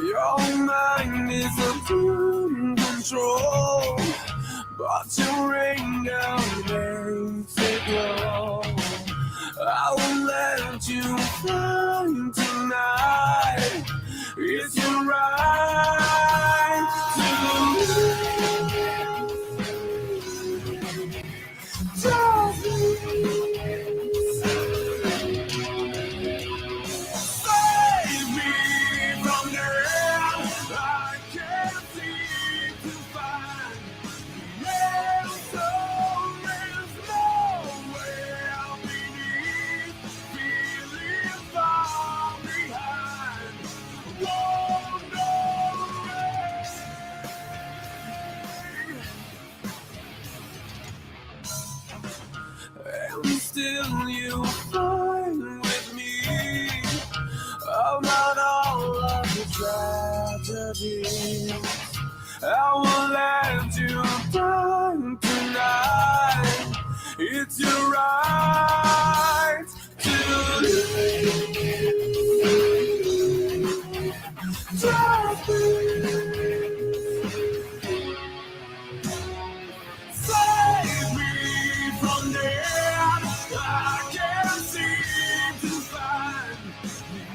Your mind is under control, but your rain down makes it glow. I will let you find tonight. It's your right to save me from there. I can't seem to find the answer. There's nowhere beneath, feeling far behind. Won't and still you find with me about all of the tragedies. I will let you down tonight. It's your right to save me from there. I can't seem to find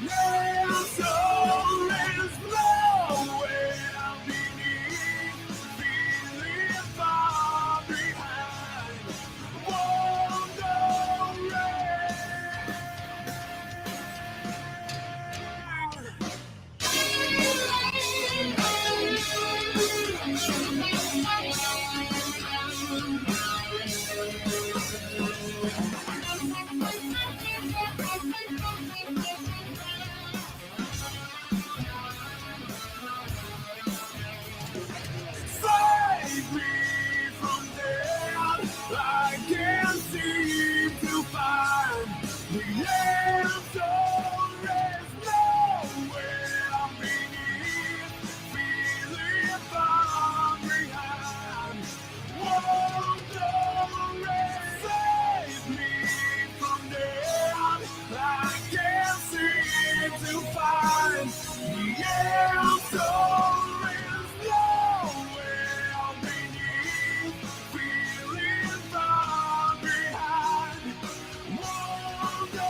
the answer. There's nowhere beneath, feeling far behind. Won't go save me from there. I can't seem to find the answer. There's nowhere beneath, feeling far behind. Won't go save me from there. I can't seem to find the answer. There's nowhere beneath, feeling far behind. Won't go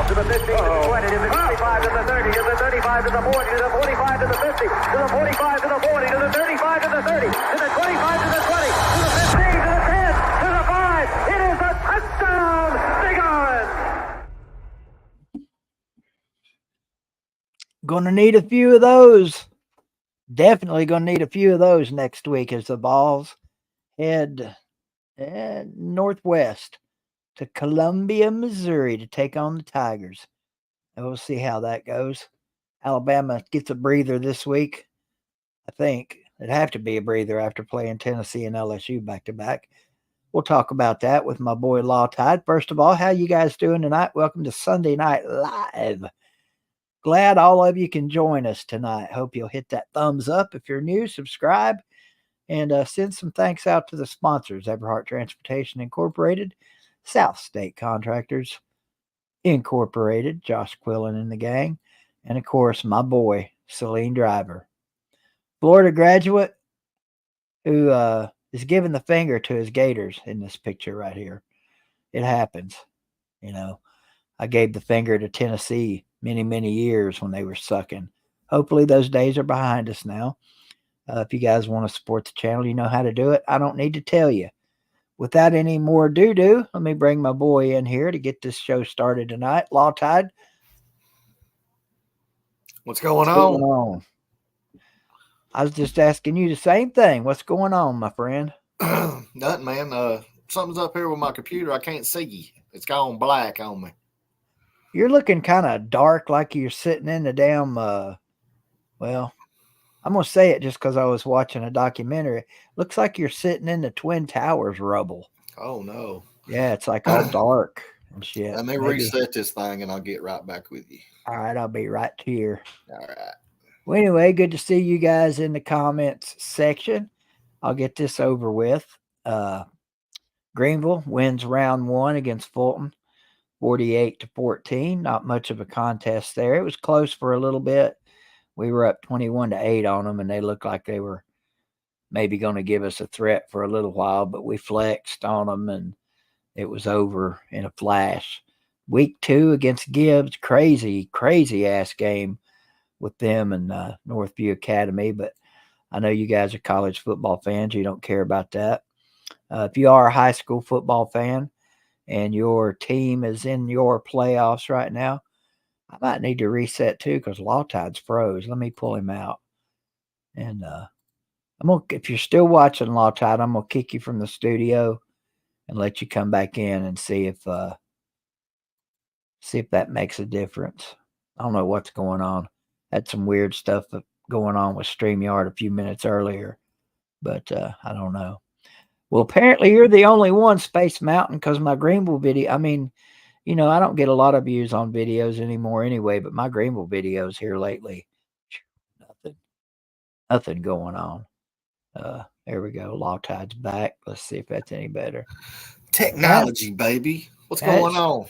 to the 15, to the 20, to the 25, to the 30, to the 35, to the 40, to the 45, to the 50, to the 45, to the 40, to the 35, to the 30, to the 25, to the 20, to the 15, to the 10, to the 5. It is a touchdown, Bighorns! Gonna need a few of those. Definitely gonna need a few of those next week as the Vols head northwest to Columbia, Missouri to take on the Tigers. And we'll see how that goes. Alabama gets a breather this week. I think it'd have to be a breather after playing Tennessee and LSU back to back. We'll talk about that with my boy Law Tide. First of all, how you guys doing tonight? Welcome to Sunday Night Live. Glad all of you can join us tonight. Hope you'll hit that thumbs up if you're new, subscribe, and send some thanks out to the sponsors: Everhart Transportation Incorporated, South State Contractors Incorporated, Josh Quillen and the gang, and of course my boy Celine Driver, Florida graduate who is giving the finger to his Gators in this picture right here. It happens, you know. I gave the finger to Tennessee many years when they were sucking. Hopefully those days are behind us now. If you guys want to support the channel, you know how to do it. I don't need to tell you. Without any more ado, let me bring my boy in here to get this show started tonight. Law Tide. What's going on? on? I was just asking you the same thing. What's going on, my friend? Nothing, man. Something's up here with my computer. I can't see. It's gone black on me. You're looking kind of dark, like you're sitting in the damn, well, I'm going to say it just because I was watching a documentary. Looks like you're sitting in the Twin Towers rubble. Oh, no. Yeah, it's like all dark and shit. Let me reset this thing and I'll get right back with you. All right, I'll be right here. All right. Well, anyway, good to see you guys in the comments section. I'll get this over with. Greenville wins round 1 against Fulton, 48-14. Not much of a contest there. It was close for a little bit. We were up 21-8 on them, and they looked like they were maybe going to give us a threat for a little while, but we flexed on them, and it was over in a flash. Week 2 against Gibbs, crazy ass game with them and Northview Academy, but I know you guys are college football fans. You don't care about that. If you are a high school football fan and your team is in your playoffs right now, I might need to reset too because Law Tide's froze. Let me pull him out. And if you're still watching Law Tide, I'm gonna kick you from the studio and let you come back in and see if that makes a difference. I don't know what's going on. Had some weird stuff going on with StreamYard a few minutes earlier, but I don't know. Well, apparently you're the only one, Space Mountain, because my Greenville video, I mean, you know, I don't get a lot of views on videos anymore anyway, but my Greenville videos here lately, nothing going on. There we go. Law Tide's back. Let's see if that's any better. Technology, baby. What's going on?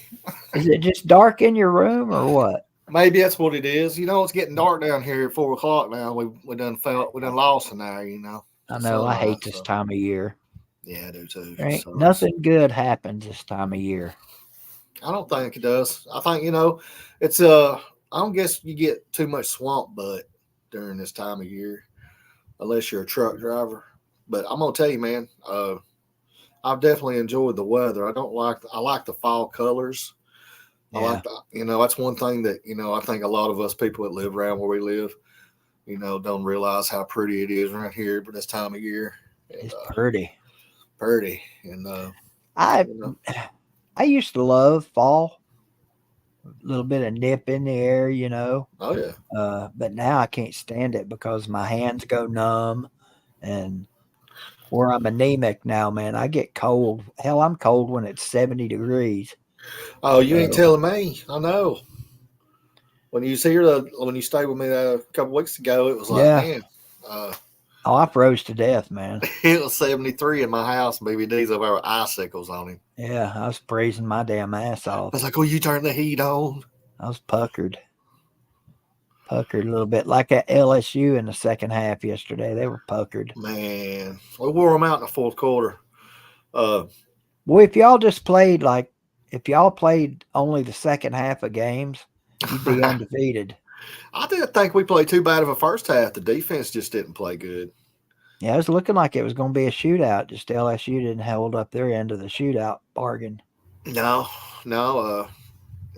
Is it just dark in your room or what? Maybe that's what it is. You know, it's getting dark down here at 4 o'clock now. We done lost an hour, you know. I know. I hate this time of year. Yeah, I do too. Right? Nothing good happens this time of year. I don't think it does. I think, you know, it's I don't guess you get too much swamp butt during this time of year, unless you're a truck driver. But I'm gonna tell you, man, I've definitely enjoyed the weather. I like the fall colors. Yeah. I like you know, that's one thing that, you know, I think a lot of us people that live around where we live, you know, don't realize how pretty it is right here for this time of year. And, it's pretty. And I used to love fall, a little bit of nip in the air, you know. Oh yeah. But now I can't stand it because my hands go numb, and where I'm anemic now, man, I get cold. Hell, I'm cold when it's 70 degrees. Oh, you ain't telling me. I know. When you stayed with me a couple weeks ago, it was like, man. I froze to death, man. It was 73 in my house, and BVD's over with icicles on him. Yeah, I was freezing my damn ass off. I was like, oh, you turn the heat on. I was puckered a little bit, like at LSU in the second half yesterday. They were puckered. Man, we wore them out in the fourth quarter. Boy, if y'all played only the second half of games, you'd be undefeated. I didn't think we played too bad of a first half. The defense just didn't play good. Yeah, it was looking like it was going to be a shootout. Just LSU didn't hold up their end of the shootout bargain. No.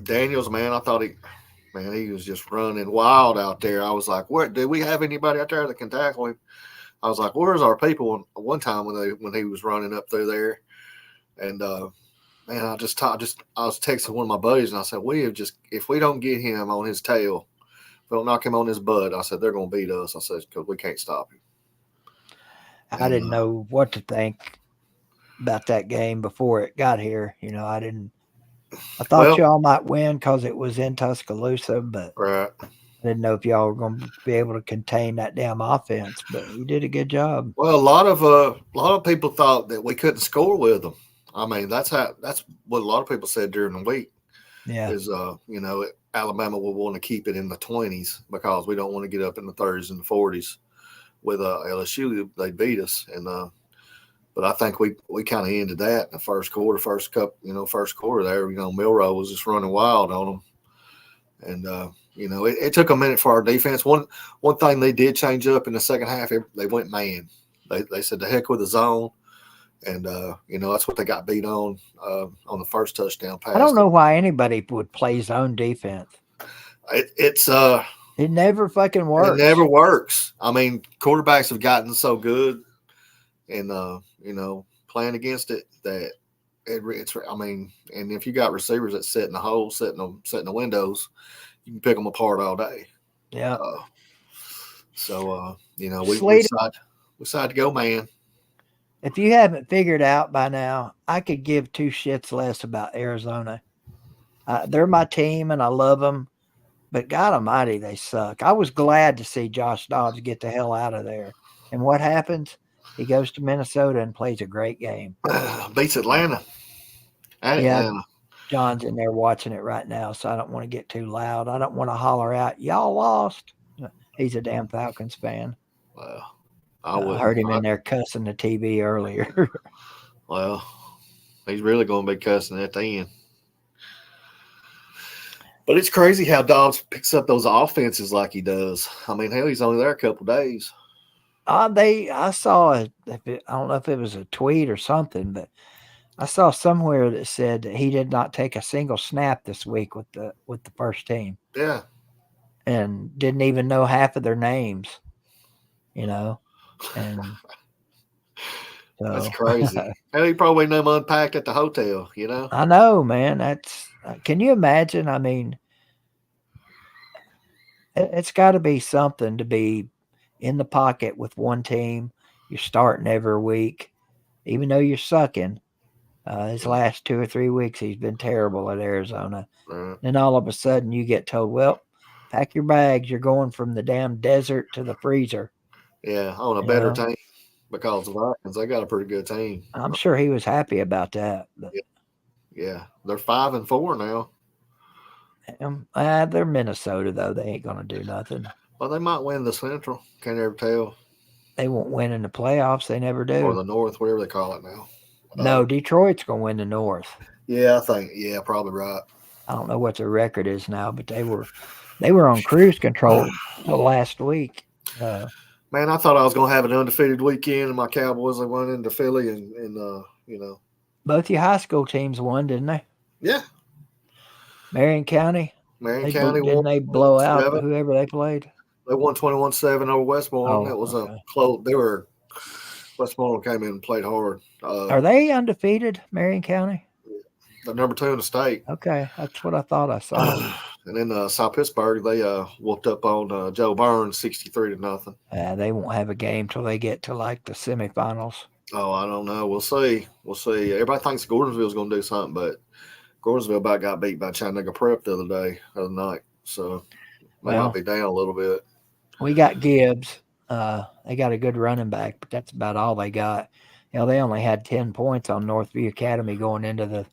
Daniels, man, I thought he was just running wild out there. I was like, do we have anybody out there that can tackle him? I was like, where's our people? One time when he was running up through there, and man, I was texting one of my buddies, and I said, if we don't get him on his tail, if we don't knock him on his butt, I said they're going to beat us. I said because we can't stop him. I didn't know what to think about that game before it got here. I thought Well, y'all might win because it was in Tuscaloosa, but right. I didn't know if y'all were going to be able to contain that damn offense. But you did a good job. Well, a lot of people thought that we couldn't score with them. I mean, that's what a lot of people said during the week. Yeah, Is Alabama will want to keep it in the 20s because we don't want to get up in the 30s and the 40s with LSU. They beat us, and but I think we kind of ended that in the first quarter there. Milroe was just running wild on them, and it took a minute for our defense. One thing they did change up in the second half, they went man. They said the heck with the zone. And that's what they got beat on the first touchdown pass. I don't know why anybody would play zone defense. It never fucking works. It never works. I mean, quarterbacks have gotten so good, and playing against it that it's. I mean, and if you got receivers that sit in the hole, sit in the windows, you can pick them apart all day. Yeah. We decided to go man. If you haven't figured out by now, I could give two shits less about Arizona. They're my team, and I love them. But God almighty, they suck. I was glad to see Josh Dobbs get the hell out of there. And what happens? He goes to Minnesota and plays a great game. Beats Atlanta. Atlanta. John's in there watching it right now, so I don't want to get too loud. I don't want to holler out, y'all lost. He's a damn Falcons fan. Well, I heard him in there cussing the TV earlier. Well, he's really going to be cussing at the end. But it's crazy how Dobbs picks up those offenses like he does. I mean, hell, he's only there a couple of days. I saw I don't know if it was a tweet or something, but I saw somewhere that said that he did not take a single snap this week with the first team. Yeah. And didn't even know half of their names, and so, that's crazy. Hell, he probably never unpacked at the hotel, I know, man. Can you imagine? I mean, it's got to be something to be in the pocket with one team. You're starting every week, even though you're sucking. His last 2 or 3 weeks, he's been terrible at Arizona. Right. Then all of a sudden, you get told, "Well, pack your bags. You're going from the damn desert to the freezer." Yeah, on a better team because the Vikings, they got a pretty good team. I'm sure he was happy about that. But yeah, they're 5-4 now. They're Minnesota, though. They ain't going to do nothing. Well, they might win the Central. Can't ever tell. They won't win in the playoffs. They never do. Or the North, whatever they call it now. No, Detroit's going to win the North. Yeah, I think. Yeah, probably right. I don't know what their record is now, but they were on cruise control last week. Man, I thought I was going to have an undefeated weekend, and my Cowboys, they went into Philly, and Both your high school teams won, didn't they? Yeah. Marion County. County won. Didn't they blow out whoever they played? They won 21-7 over Westmoreland. That was a close. Westmoreland came in and played hard. Are they undefeated, Marion County? They're number 2 in the state. Okay, that's what I thought I saw. And then South Pittsburgh, they whooped up on Joe Burns 63-0. They won't have a game till they get to like the semifinals. Oh, I don't know. We'll see. Everybody thinks Gordonsville's going to do something, but Gordonsville about got beat by Chattanooga Prep the other night. So they might be down a little bit. We got Gibbs. They got a good running back, but that's about all they got. They only had 10 points on Northview Academy going into the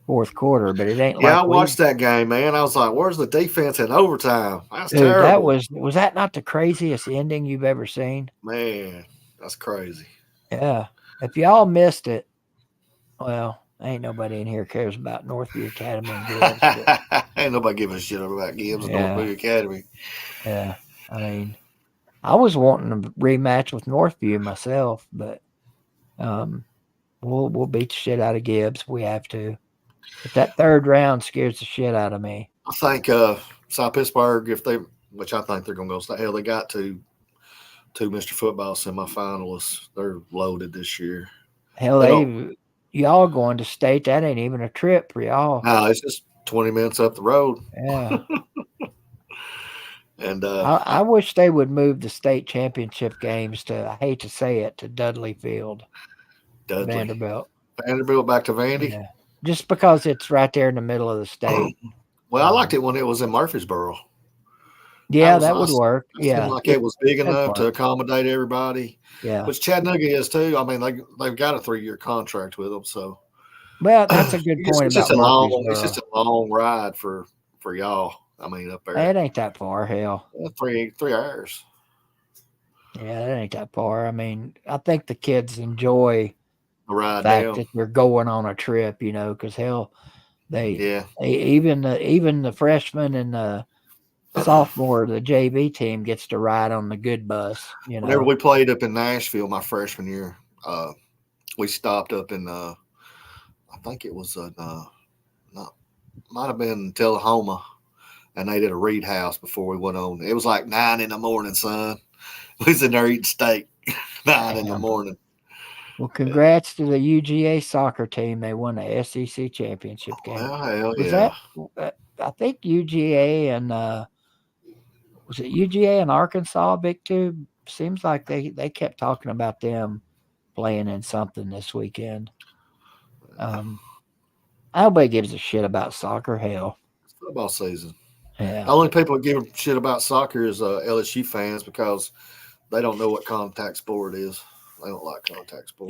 fourth quarter, but it ain't. Yeah, I watched that game, man. I was like, "Where's the defense in overtime?" That's terrible. That was that not the craziest ending you've ever seen? Man, that's crazy. Yeah, if y'all missed it, well, ain't nobody in here cares about Northview Academy and Gibbs. Ain't nobody giving a shit about Gibbs and Northview Academy. Yeah, I mean, I was wanting a rematch with Northview myself, but we'll beat the shit out of Gibbs. We have to. But that third round scares the shit out of me. I think South Pittsburgh, which I think they're going to go. Hell, they got two Mr. Football semifinalists. They're loaded this year. Hell, y'all going to state? That ain't even a trip for y'all. No, it's just 20 minutes up the road. Yeah. And I wish they would move the state championship games to, I hate to say it, to Dudley Field. Vanderbilt. Vanderbilt back to Vandy. Yeah. Just because it's right there in the middle of the state. Well, I liked it when it was in Murfreesboro. Yeah, was that would nice. work. It seemed Yeah. like it was big That'd enough to work. accommodate everybody, Yeah. which Chattanooga is too. I mean, they've got a 3-year contract with them, so Well, that's a good point it's just about a long Murfreesboro. ride for y'all. I mean, up there, It ain't that far, hell. 3 hours. Yeah, it ain't that far. I mean, I think the kids enjoy The the ride fact down. that they're going on a trip, because hell, Yeah. even the freshmen and the sophomore, the JV team gets to ride on the good bus. Whenever we played up in Nashville my freshman year, we stopped up in I think it was might have been Tullahoma, and they did a Reed House before we went on. It was like 9 in the morning, son. We was in there eating steak 9 in the morning. Well, congrats to the UGA soccer team. They won the SEC championship game. Well, hell Was yeah. that? I think UGA and was it UGA and Arkansas Big Two? Seems like they kept talking about them playing in something this weekend. Nobody gives a shit about soccer. Hell, It's football season. yeah. The only people that give a shit about soccer is LSU fans because they don't know what contact sport is. They don't like contact sport.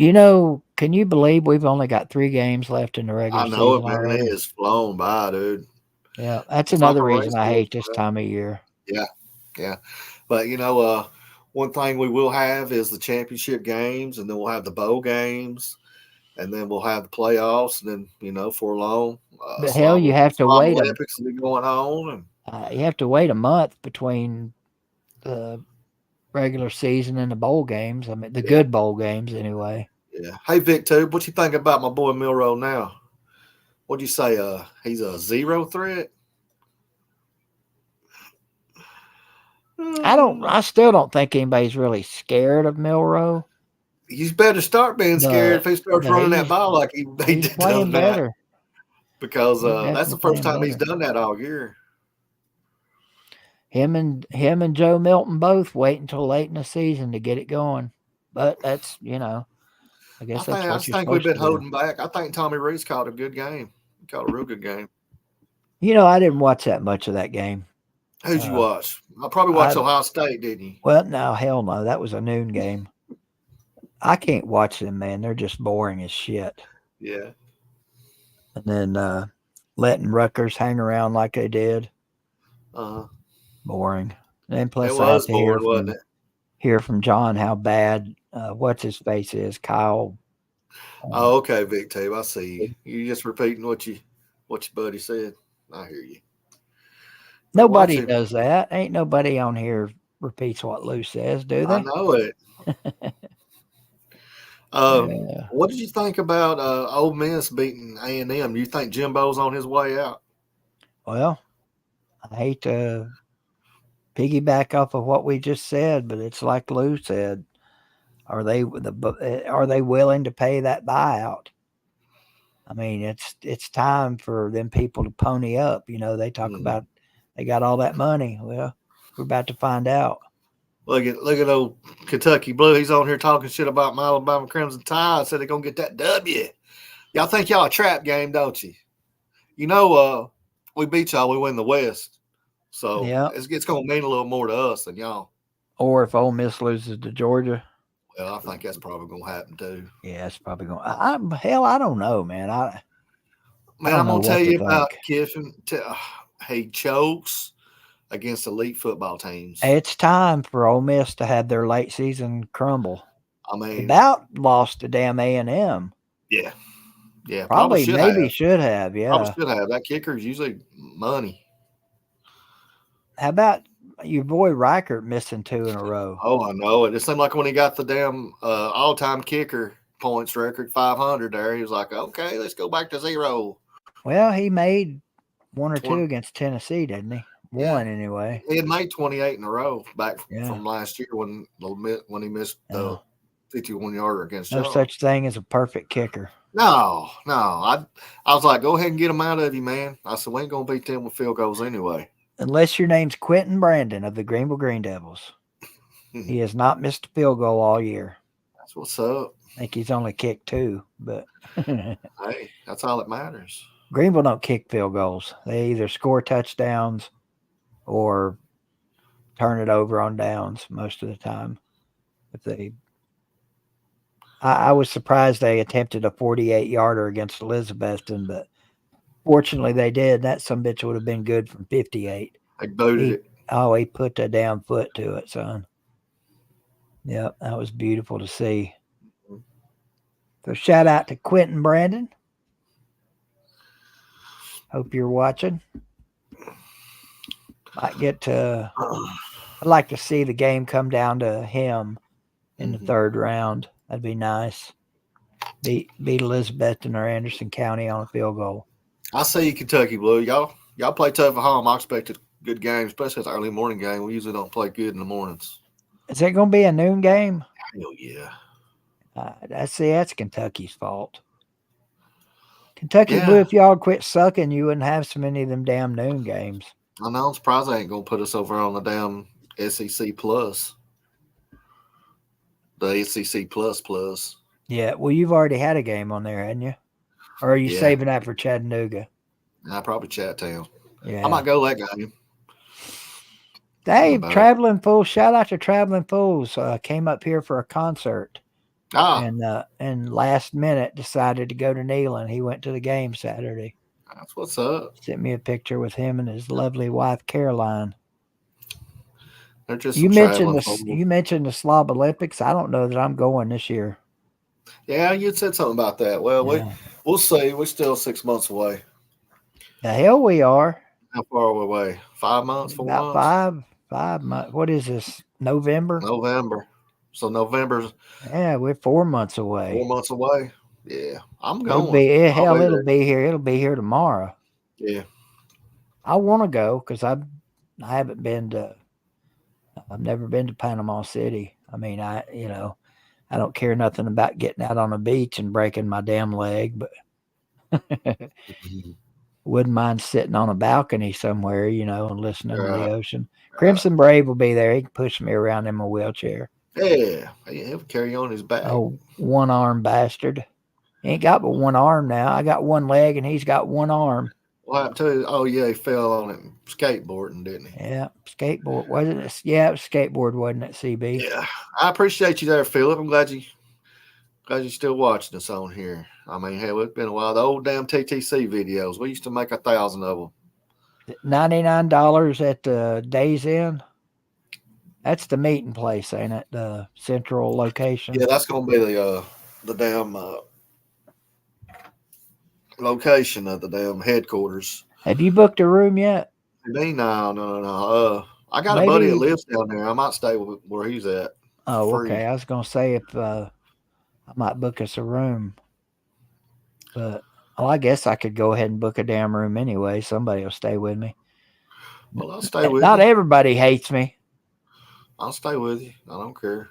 Can you believe we've only got 3 games left in the regular I know it, season man. already? It has flown by, dude. Yeah, that's It's like another a reason race I hate course, this man. time of year. Yeah. But one thing we will have is the championship games, and then we'll have the bowl games, and then we'll have the playoffs, and then for long, But hell, you have to wait Olympics will be going on, and you have to wait a month between the regular season and the bowl games. I mean, the good bowl games, anyway. yeah. Hey, Vic, too, what you think about my boy Milroe now? What'd you say? He's a zero threat. I still don't think anybody's really scared of Milroe. You better start being scared if he starts running that ball like he he's did playing better. Because He's that's the definitely first playing time he's better. done that all year. Him and Joe Milton both wait until late in the season to get it going. But that's I guess that's I what just you're think we've supposed been to do. holding back. I think Tommy Reese caught a good game. He caught a real good game. I didn't watch that much of that game. Who'd you watch? I probably watched Ohio State, didn't you? Well, no, hell no. That was a noon game. I can't watch them, man. They're just boring as shit. Yeah. And then letting Rutgers hang around like they did. It Boring. And plus, I was have to boring, wasn't it? hear from John how bad what's his face is, Kyle. Oh, okay, Vic Tube. I see you. You just repeating what your buddy said. I hear you. Nobody does that. Ain't nobody on here repeats what Lou says, do they? I know it. Yeah. What did you think about Ole Miss beating A&M? Do you think Jimbo's on his way out? Well, I hate to piggyback off of what we just said, but it's like Lou said. Are they willing to pay that buyout? I mean, it's time for them people to pony up. They talk about they got all that money. Well, we're about to find out. Look at old Kentucky Blue. He's on here talking shit about my Alabama Crimson Tide. Said they're gonna get that W. Y'all think y'all a trap game, don't you? We beat y'all. We win the West, so it's gonna mean a little more to us than y'all. Or if Ole Miss loses to Georgia. Well, I think that's probably gonna happen too. Yeah, it's probably going. I don't know, man. I'm gonna tell you about Kiffin. He chokes against elite football teams. It's time for Ole Miss to have their late season crumble. I mean, about lost to damn A&M. Yeah, probably should have. Yeah, probably should have. That kicker is usually money. How about your boy Reichert missing 2 in a row? Oh, I know it. It seemed like when he got the damn all-time kicker points record, 500 there, he was like, okay, let's go back to 0. Well, he made 1 or 2 against Tennessee, didn't he? One anyway. He had made 28 in a row back from last year when he missed the 51-yarder against No such thing as a perfect kicker. No. I was like, go ahead and get him out of you, man. I said, we ain't going to beat them with field goals anyway. Unless your name's Quentin Brandon of the Greenville Green Devils. He has not missed a field goal all year. That's what's up. I think he's only kicked 2, but Hey, that's all that matters. Greenville don't kick field goals. They either score touchdowns or turn it over on downs most of the time. If I was surprised they attempted a 48-yarder against Elizabethton, but fortunately they did. That sumbitch would have been good from 58. They booted it. Oh, he put a damn foot to it, son. Yep, that was beautiful to see. So shout out to Quentin Brandon. Hope you're watching. Might get to. I'd like to see the game come down to him in the third round. That'd be nice. Beat Elizabethton or Anderson County on a field goal. I see you, Kentucky Blue. Y'all play tough at home. I expect a good game, especially it's an early morning game. We usually don't play good in the mornings. Is it going to be a noon game? Hell yeah. That's Kentucky's fault. Kentucky Blue, if y'all quit sucking, you wouldn't have so many of them damn noon games. I know. I'm surprised they ain't going to put us over on the damn SEC Plus. The SEC Plus. Yeah, well, you've already had a game on there, hadn't you? Or are you saving that for Chattanooga? Nah, probably Chattown. Yeah. I might go that game. Dave, Traveling Fools, shout out to Traveling Fools. Came up here for a concert. And last minute decided to go to Neyland. He went to the game Saturday. That's what's up. Sent me a picture with him and his lovely wife Caroline. They're just you mentioned the Slob Olympics. I don't know that I'm going this year. Yeah, you said something about that. Well, we'll see. We're still 6 months away. The hell we are. How far are we away? 5 months? 4 months? About 5 months. What is this? November? So November's. Yeah, we're 4 months away. 4 months away. Yeah, I'm going. It'll be here. It'll be here tomorrow. Yeah. I want to go because I've never been to Panama City. I mean, I don't care nothing about getting out on a beach and breaking my damn leg, but wouldn't mind sitting on a balcony somewhere, and listening to the ocean. Crimson Brave will be there. He can push me around in my wheelchair. Yeah, he'll carry on his back. Oh, one-armed bastard. He ain't got but one arm now. I got one leg and he's got one arm. What happened to him? Oh, yeah, he fell on it skateboarding, didn't he? Yeah, skateboard. Wasn't it? Yeah, it was skateboard, wasn't it, CB? Yeah, I appreciate you there, Philip. I'm glad you're still watching us on here. I mean, hell, it's been a while. The old damn TTC videos. We used to make 1,000 of them. $99 at the Days Inn. That's the meeting place, ain't it? The central location. Yeah, that's going to be the damn location of the damn headquarters. Have you booked a room yet? No. I got a buddy that lives down there. I might stay where he's at. Oh, free. Okay. I was going to say if I might book us a room. But, I guess I could go ahead and book a damn room anyway. Somebody will stay with me. Well, I'll stay with you. Not everybody hates me. I'll stay with you. I don't care.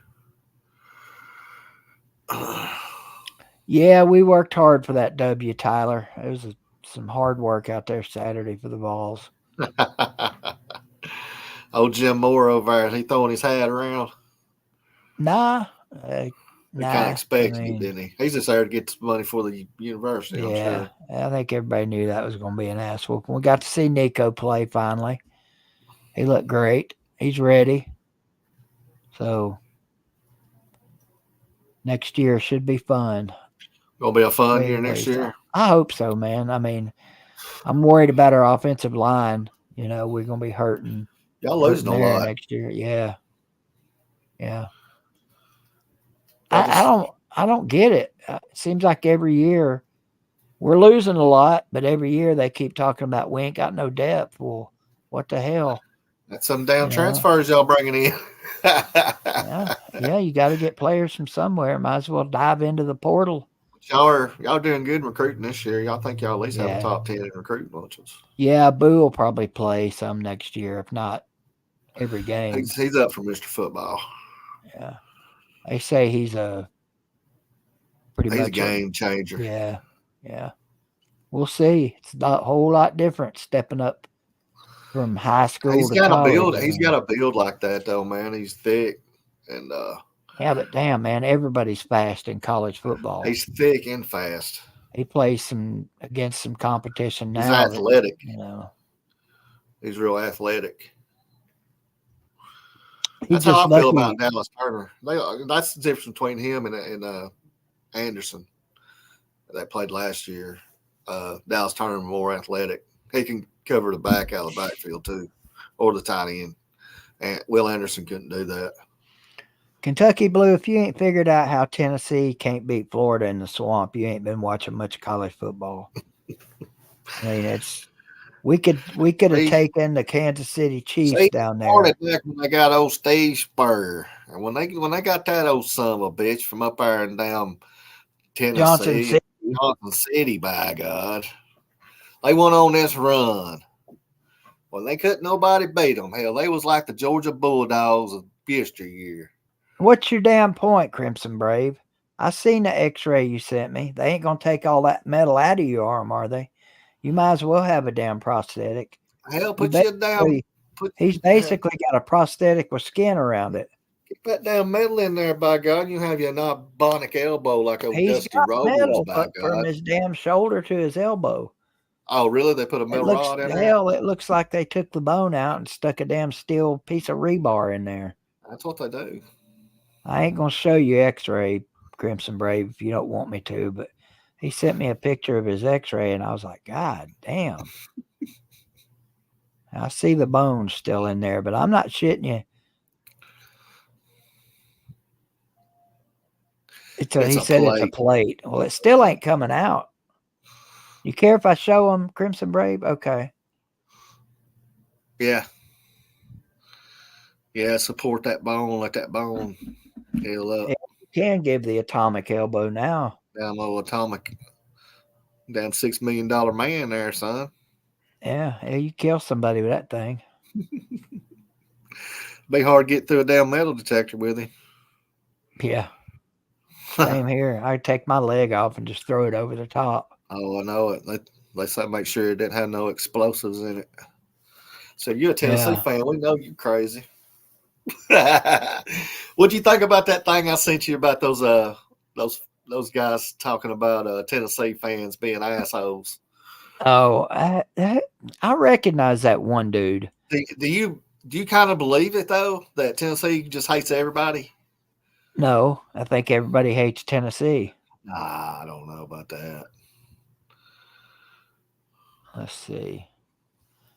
Yeah, we worked hard for that W, Tyler. It was some hard work out there Saturday for the VOLS. Old Jim Moore over there, he throwing his hat around. Nah. He kind of expected it, didn't he? He's just there to get the money for the university, I'm sure. I think everybody knew that was going to be an ass whooping. We got to see Nico play finally. He looked great. He's ready. So next year should be fun. Gonna be a fun year next year. I hope so, man. I mean, I'm worried about our offensive line. We're gonna be hurting. Y'all losing a lot next year. Yeah. I don't get it. It seems like every year we're losing a lot, but every year they keep talking about we ain't got no depth. Well, what the hell? That's some damn transfers y'all bringing in. Yeah, you got to get players from somewhere. Might as well dive into the portal. Y'all doing good in recruiting this year. Y'all think y'all at least have a top 10 in recruiting bunches. Yeah, Boo will probably play some next year, if not every game. He's up for Mr. Football. Yeah. They say he's a game changer. Yeah. We'll see. It's not a whole lot different stepping up from high school to college. He's got a build like that, though, man. He's thick. And Yeah, but damn, man, everybody's fast in college football. He's thick and fast. He plays against some competition He's now. athletic. He's real athletic. He's That's how just I feel lucky. about Dallas Turner. That's the difference between him and Anderson that played last year. Dallas Turner more athletic. He can cover the back out of the backfield too, or the tight end. And Will Anderson couldn't do that. Kentucky Blue, if you ain't figured out how Tennessee can't beat Florida in the swamp, you ain't been watching much college football. I mean, we could have taken the Kansas City Chiefs down there. Back when they got old Steve Spurrier, and when they got that old son of a bitch from up there and down Tennessee, Johnson City, by God, they went on this run. Well, they couldn't nobody beat them. Hell, they was like the Georgia Bulldogs of yesteryear. What's your damn point, Crimson Brave? I seen the X-ray you sent me. They ain't gonna take all that metal out of your arm, are they? You might as well have a damn prosthetic. Hell, put you down. He's basically got a prosthetic with skin around it. Get that damn metal in there, by God. You have your bionic elbow like old He's Dusty got Rhodes, metal by God. from his damn shoulder to his elbow. Oh, really? They put a metal rod in there? Hell, it looks like they took the bone out and stuck a damn steel piece of rebar in there. That's what they do. I ain't gonna show you X-ray, Crimson Brave, if you don't want me to, but he sent me a picture of his X-ray, and I was like, God damn. I see the bones still in there, but I'm not shitting you. He said it's a plate. Well, it still ain't coming out. You care if I show him, Crimson Brave? Okay. Yeah. Yeah, support that bone, let that bone heal up. Yeah, you can give the atomic elbow now. Damn old atomic. Damn $6 million man there, son. Yeah, you kill somebody with that thing. Be hard to get through a damn metal detector with him. Yeah. Same here. I'd take my leg off and just throw it over the top. Oh, I know it. They say make sure it didn't have no explosives in it. So you're a Tennessee fan. We know you crazy. What'd you think about that thing I sent you about those guys talking about Tennessee fans being assholes? Oh, I recognize that one dude. Do you kind of believe it though, that Tennessee just hates everybody? No, I think everybody hates Tennessee. Nah, I don't know about that. Let's see.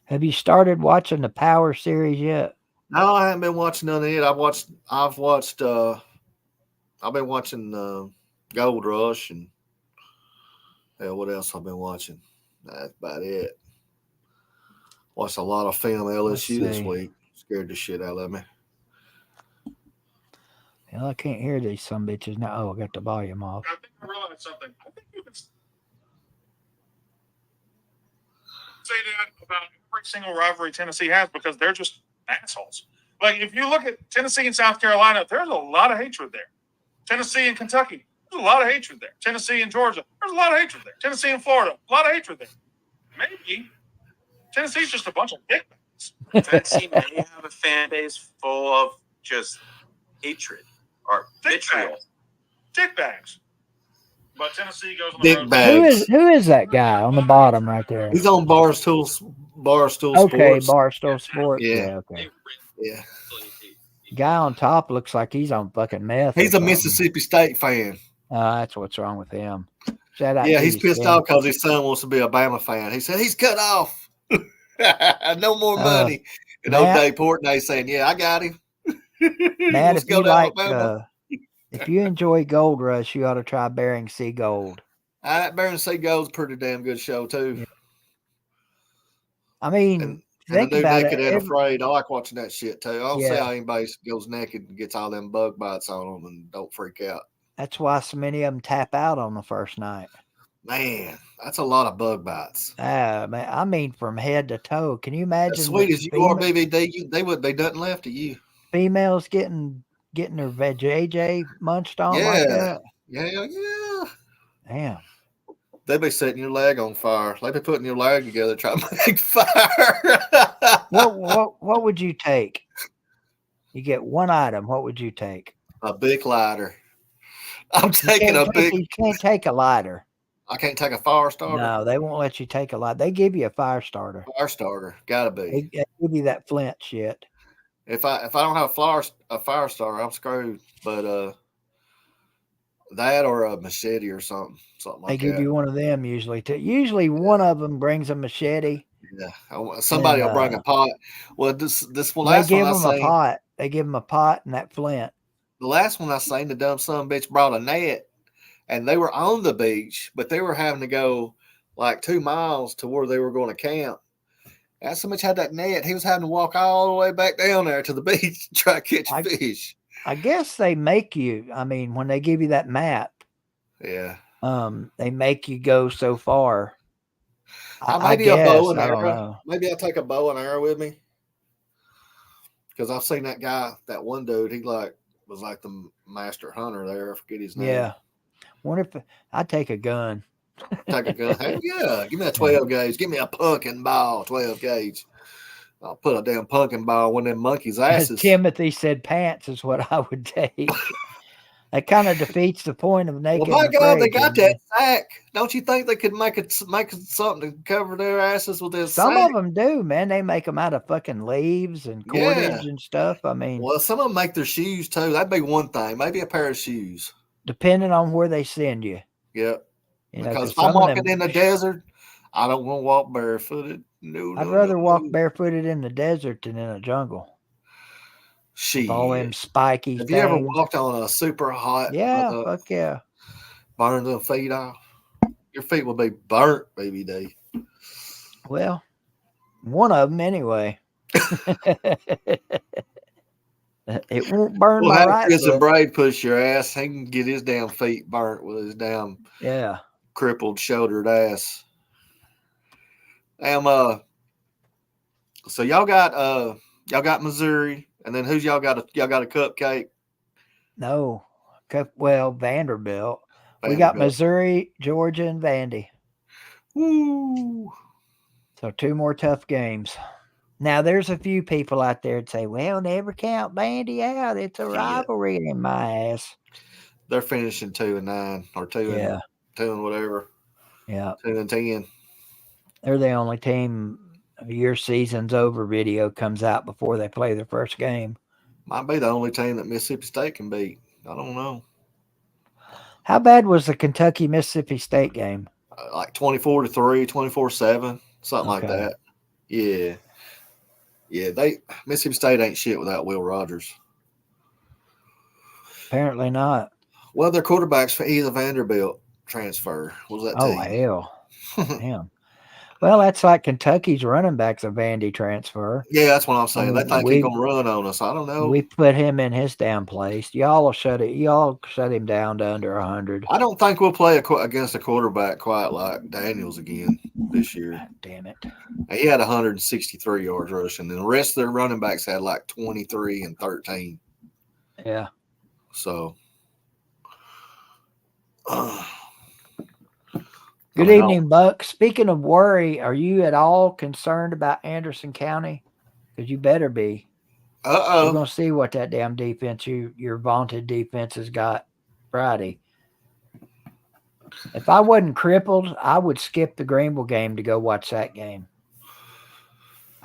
Have you started watching the Power series yet? No, I haven't been watching none of it. I've been watching Gold Rush and what else I've been watching? That's about it. Watched a lot of film LSU this week. Scared the shit out of me. Hell, I can't hear these some bitches now. Oh, I got the volume off. I think I realized something. I think you can say that about every single rivalry Tennessee has because they're just assholes. Like, if you look at Tennessee and South Carolina, there's a lot of hatred there. Tennessee and Kentucky, there's a lot of hatred there. Tennessee and Georgia, there's a lot of hatred there. Tennessee and Florida, a lot of hatred there. Maybe Tennessee's just a bunch of dickbags. Tennessee may have a fan base full of just hatred or vitriol. Dickbags. But Tennessee goes on the road. Who is that guy on the bottom right there? He's on Barstool Sports. Okay, Barstool Sports. Yeah. Okay. Yeah. Guy on top looks like he's on fucking meth. He's a Mississippi State fan. That's what's wrong with him. Shout out. Yeah, he's pissed off because his son wants to be a Bama fan. He said he's cut off. No more money. And old Dave Portnoy saying, "Yeah, I got him." Matt, if you like, if you enjoy Gold Rush, you ought to try Bering Sea Gold. Bering Sea Gold's a pretty damn good show too. Yeah. I mean, think and about Naked it. and Afraid. I like watching that shit too. I don't see how anybody goes naked and gets all them bug bites on them and don't freak out. That's why so many of them tap out on the first night. Man, that's a lot of bug bites. Man, I mean, from head to toe. Can you imagine? As sweet as you are, BVD, they wouldn't be nothing left of you. Females getting their JJ munched on like that. Yeah. Damn. They be setting your leg on fire. They be putting your leg together trying to make fire. What would you take? You get one item. What would you take? A big lighter. I'm You taking can't a take, big. you can't take a lighter. I can't take a fire starter. No, they won't let you take a lighter. They give you a fire starter. Fire starter, gotta be. They give you that flint shit. If I don't have a fire starter, I'm screwed. But that or a machete or something They like give that. you one of them usually too. Usually one of them brings a machete. Yeah, somebody will bring a pot. Well, this They last one give I them a seen, pot. They give them a pot and that flint. the last one I seen, the dumb son of a bitch brought a net, and they were on the beach, but they were having to go like 2 miles to where they were going to camp. And so much had that net, he was having to walk all the way back down there to the beach to try to catch fish. I guess they make you. I mean, when they give you that map, Yeah. they make you go so far. I Maybe a bow guess and I don't arrow. know. Maybe I'll take a bow and arrow with me. Because I've seen that guy, that one dude, he was like the master hunter there. I forget his name. Yeah. Wonder if I'd take a gun. Take a gun. Heck yeah. Give me a 12 gauge. Give me a pumpkin ball 12 gauge. I'll put a damn pumpkin ball on one of them monkeys' asses. Timothy said pants is what I would take. That kind of defeats the point of naked. Well, my and God, they afraid, got doesn't that sack. Don't you think they could make it something to cover their asses with this Some sack? of them do, man. They make them out of fucking leaves and cordage and stuff. I mean, Well, some of them make their shoes too. That'd be one thing. Maybe a pair of shoes. depending on where they send you. Yep. You know, Because if some I'm of walking them, in the desert, I don't want to walk barefooted. No, I'd no, rather no, walk no. barefooted in the desert than in a jungle. Shit. With all them spiky Have things. you ever walked on a super hot? Yeah, fuck yeah. Burn the feet off. Your feet will be burnt, baby D. Well, one of them anyway. It won't burn We'll my have right Prison foot. Brave push your ass. He can get his damn feet burnt with his damn crippled shouldered ass. So y'all got Missouri, and then who's y'all got a cupcake? No. Well, Vanderbilt. We got Missouri, Georgia, and Vandy. Woo. So 2 more tough games. Now, there's a few people out there that say, well, never count Vandy out. It's a rivalry in my ass. They're finishing 2-9 or 2 and whatever. Yeah. 2-10. They're the only team your season's over video comes out before they play their first game. Might be the only team that Mississippi State can beat. I don't know. How bad was the Kentucky-Mississippi State game? Like 24-3, 24-7, something like that. Yeah. Yeah, Mississippi State ain't shit without Will Rogers. Apparently not. Well, their quarterback's he's a Vanderbilt transfer. What was that team? Oh, hell. Damn. Well, that's like Kentucky's running back's a Vandy transfer. Yeah, that's what I'm saying. They think he's gonna run on us. I don't know. We put him in his damn place. Y'all shut him down to under 100. I don't think we'll play against a quarterback quite like Daniels again this year. Damn it. He had 163 yards rushing, and the rest of their running backs had like 23 and 13. Yeah. So. Good evening, Buck. Speaking of worry, are you at all concerned about Anderson County? Because you better be. We're going to see what that damn defense, your vaunted defense has got Friday. If I wasn't crippled, I would skip the Greenville game to go watch that game.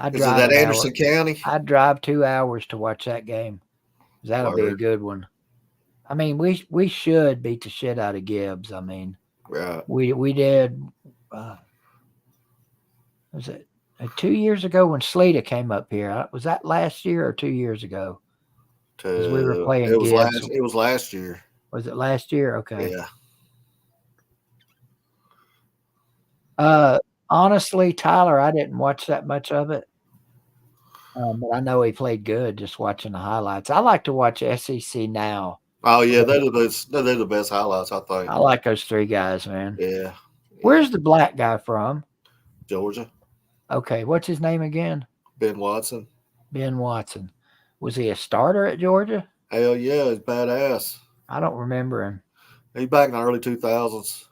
Is it that Anderson County? I'd drive 2 hours to watch that game. That'll be a good one. I mean, we should beat the shit out of Gibbs. I mean. Right. We did. Was it 2 years ago when Sleeta came up here? Was that last year or 2 years ago? Because we were playing Gibbs. It was last year. Was it last year? Okay. Yeah. Honestly, Tyler, I didn't watch that much of it. But I know he played good just watching the highlights. I like to watch SEC now. Oh yeah, they're the best highlights, I think. I like those 3 guys, man. Yeah. Where's the black guy from? Georgia. Okay, what's his name again? Ben Watson. Ben Watson. Was he a starter at Georgia? Hell yeah, he's badass. I don't remember him. He's back in the early 2000s.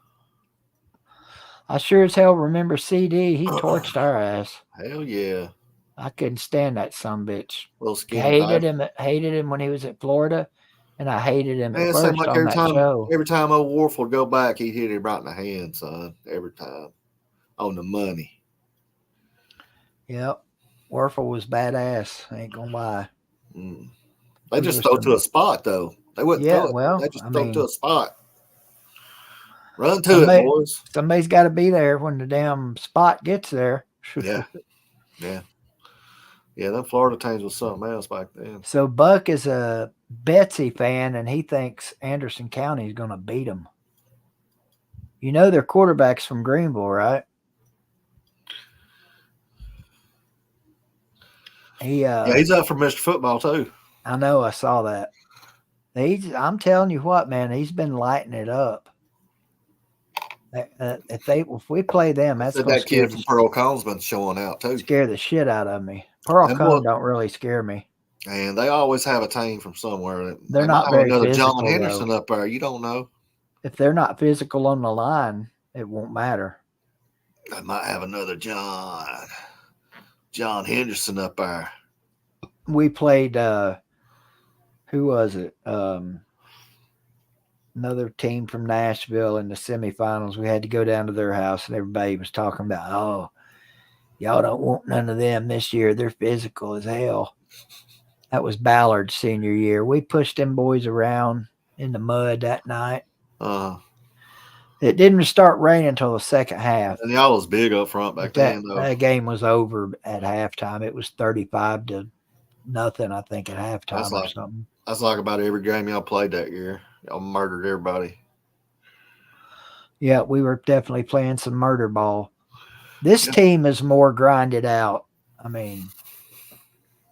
I sure as hell remember CD. He torched our ass. Hell yeah. I couldn't stand that sumbitch. Hated him when he was at Florida. And I hated him Man, at it seemed first like on that show. every time old Wolf would go back, he'd hit him right in the hand, son. Every time. On the money. Yep. Werfel was badass. I ain't gonna lie. Mm. They He just was throw to a spot, though. They wouldn't Yeah, throw it. well, They just I throw mean, to a spot. Run to it, boys. somebody's got to be there when the damn spot gets there. Yeah. Yeah. Yeah, them Florida teams was something else back then. So Buck is a Betsy fan, and he thinks Anderson County is going to beat them. You know their quarterback's from Greenville, right? Yeah, he's up for Mr. Football too. I know, I saw that. I'm telling you what, man, he's been lighting it up. If we play them, that's Said going to that kid from Pearl Cone's been showing out too. scare the shit out of me. Pearl Cone don't really scare me. And they always have a team from somewhere. They're they not might very have another physical, John Henderson though. up there. You don't know. If they're not physical on the line, it won't matter. They might have another John Henderson up there. We played who was it? Another team from Nashville in the semifinals. We had to go down to their house, and everybody was talking about, oh, y'all don't want none of them this year. They're physical as hell. That was Ballard's senior year. We pushed them boys around in the mud that night. It didn't start raining until the second half. And y'all was big up front back then, though. That game was over at halftime. It was 35-0, I think, at halftime or something. That's like about every game y'all played that year. Y'all murdered everybody. Yeah, we were definitely playing some murder ball. This team is more grinded out. I mean,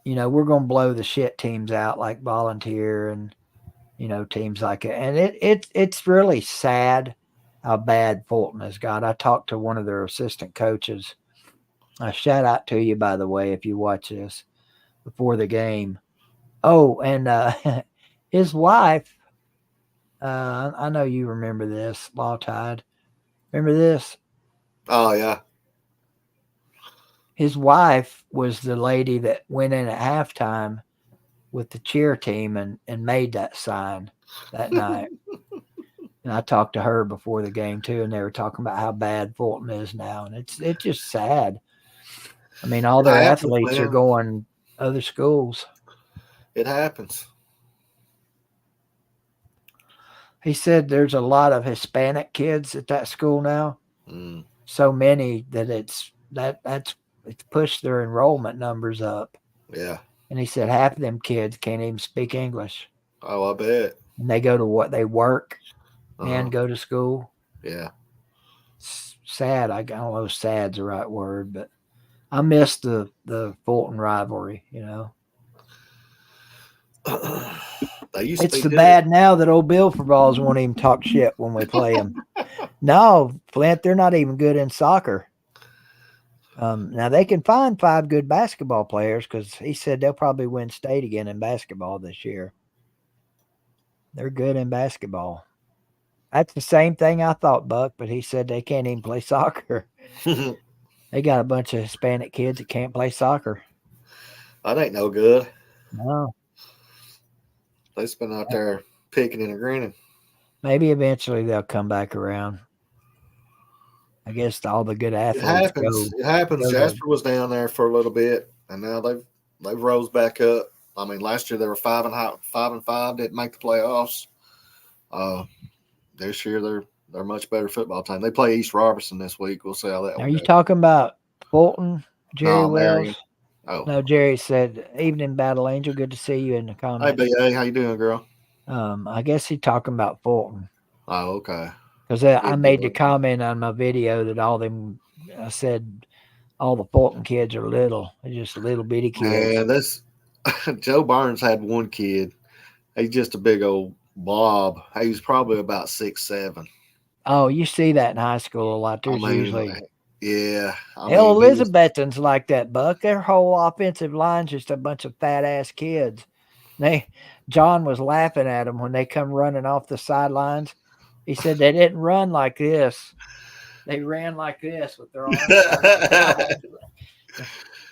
we're going to blow the shit teams out like Volunteer and, teams like it. And it's really sad how bad Fulton has got. I talked to one of their assistant coaches. A shout out to you, by the way, if you watch this before the game. Oh, and his wife, I know you remember this, Law Tide. Remember this? Oh, yeah. His wife was the lady that went in at halftime with the cheer team and made that sign that night. And I talked to her before the game, too, and they were talking about how bad Fulton is now. And it's just sad. I mean, all their athletes are going other schools. It happens. He said there's a lot of Hispanic kids at that school now. So many that it's pushed their enrollment numbers up. Yeah. And he said half of them kids can't even speak English. Oh, I bet. And they go to they work and go to school. Yeah. It's sad. I don't know if sad's the right word, but I miss the Fulton rivalry, It's the bad now that old Bill for balls won't even talk shit when we play them. No, Flint, they're not even good in soccer. Now they can find 5 good basketball players because he said they'll probably win state again in basketball this year. They're good in basketball. That's the same thing I thought, Buck, but he said they can't even play soccer. They got a bunch of Hispanic kids that can't play soccer. That ain't no good. No. They've been out there picking and grinning. Maybe eventually they'll come back around. I guess all the good athletes It happens. Jasper was down there for a little bit, and now they've rose back up. I mean, last year they were 5-5, didn't make the playoffs. This year they're a much better football team. They play East Robertson this week. We'll see how that. Are you talking about Fulton, Jerry Wells? Marion. Oh no, Jerry said, "Evening, Battle Angel. Good to see you in the comments." Hey, BA, how you doing, girl? I guess he's talking about Fulton. Oh, okay. Because I made the comment on my video that I said all the Fulton kids are little. They're just little bitty kids. Yeah, that's Joe Barnes had one kid. He's just a big old blob. He was probably about 6'7". Oh, you see that in high school a lot. There's usually. Yeah. Elizabethton's like that, Buck. Their whole offensive line's just a bunch of fat-ass kids. John was laughing at them when they come running off the sidelines. He said they didn't run like this. They ran like this with their arms.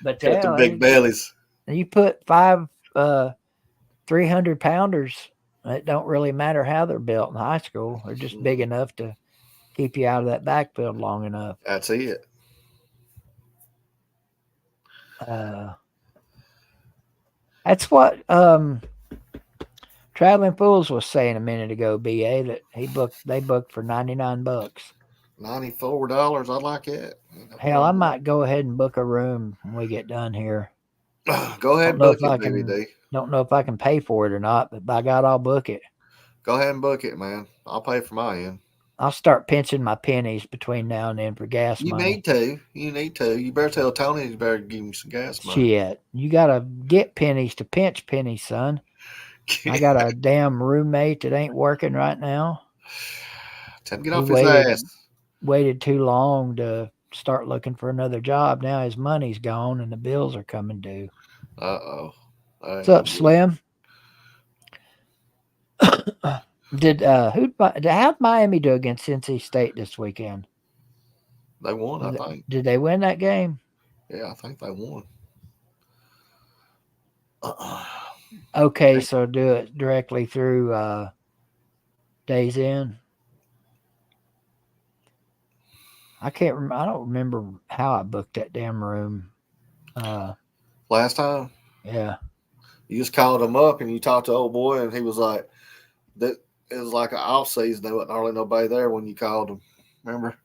But got the big bellies. You put 5 300-pounders It don't really matter how they're built in high school. They're just big enough to keep you out of that backfield long enough. That's it. That's what Traveling Fools was saying a minute ago, BA, that they booked for $99. $94. I like it. Hell, I might go ahead and book a room when we get done here. Go ahead and book it, BVD. Don't know if I can pay for it or not, but by God, I'll book it. Go ahead and book it, man. I'll pay for my end. I'll start pinching my pennies between now and then for gas money. You need to. You better tell Tony you better give me some gas money. Shit. You got to get pennies to pinch pennies, son. I got a damn roommate that ain't working right now. Tell him to get off his ass. Waited too long to start looking for another job. Now his money's gone and the bills are coming due. Uh-oh. What's up, Slim? How'd Miami do against NC State this weekend? They won, I think. Did they win that game? Yeah, I think they won. Okay, so do it directly through Days Inn. I don't remember how I booked that damn room. Last time? Yeah. You just called him up and you talked to old boy and he was like, that it was like an off season. There wasn't hardly nobody there when you called him. Remember?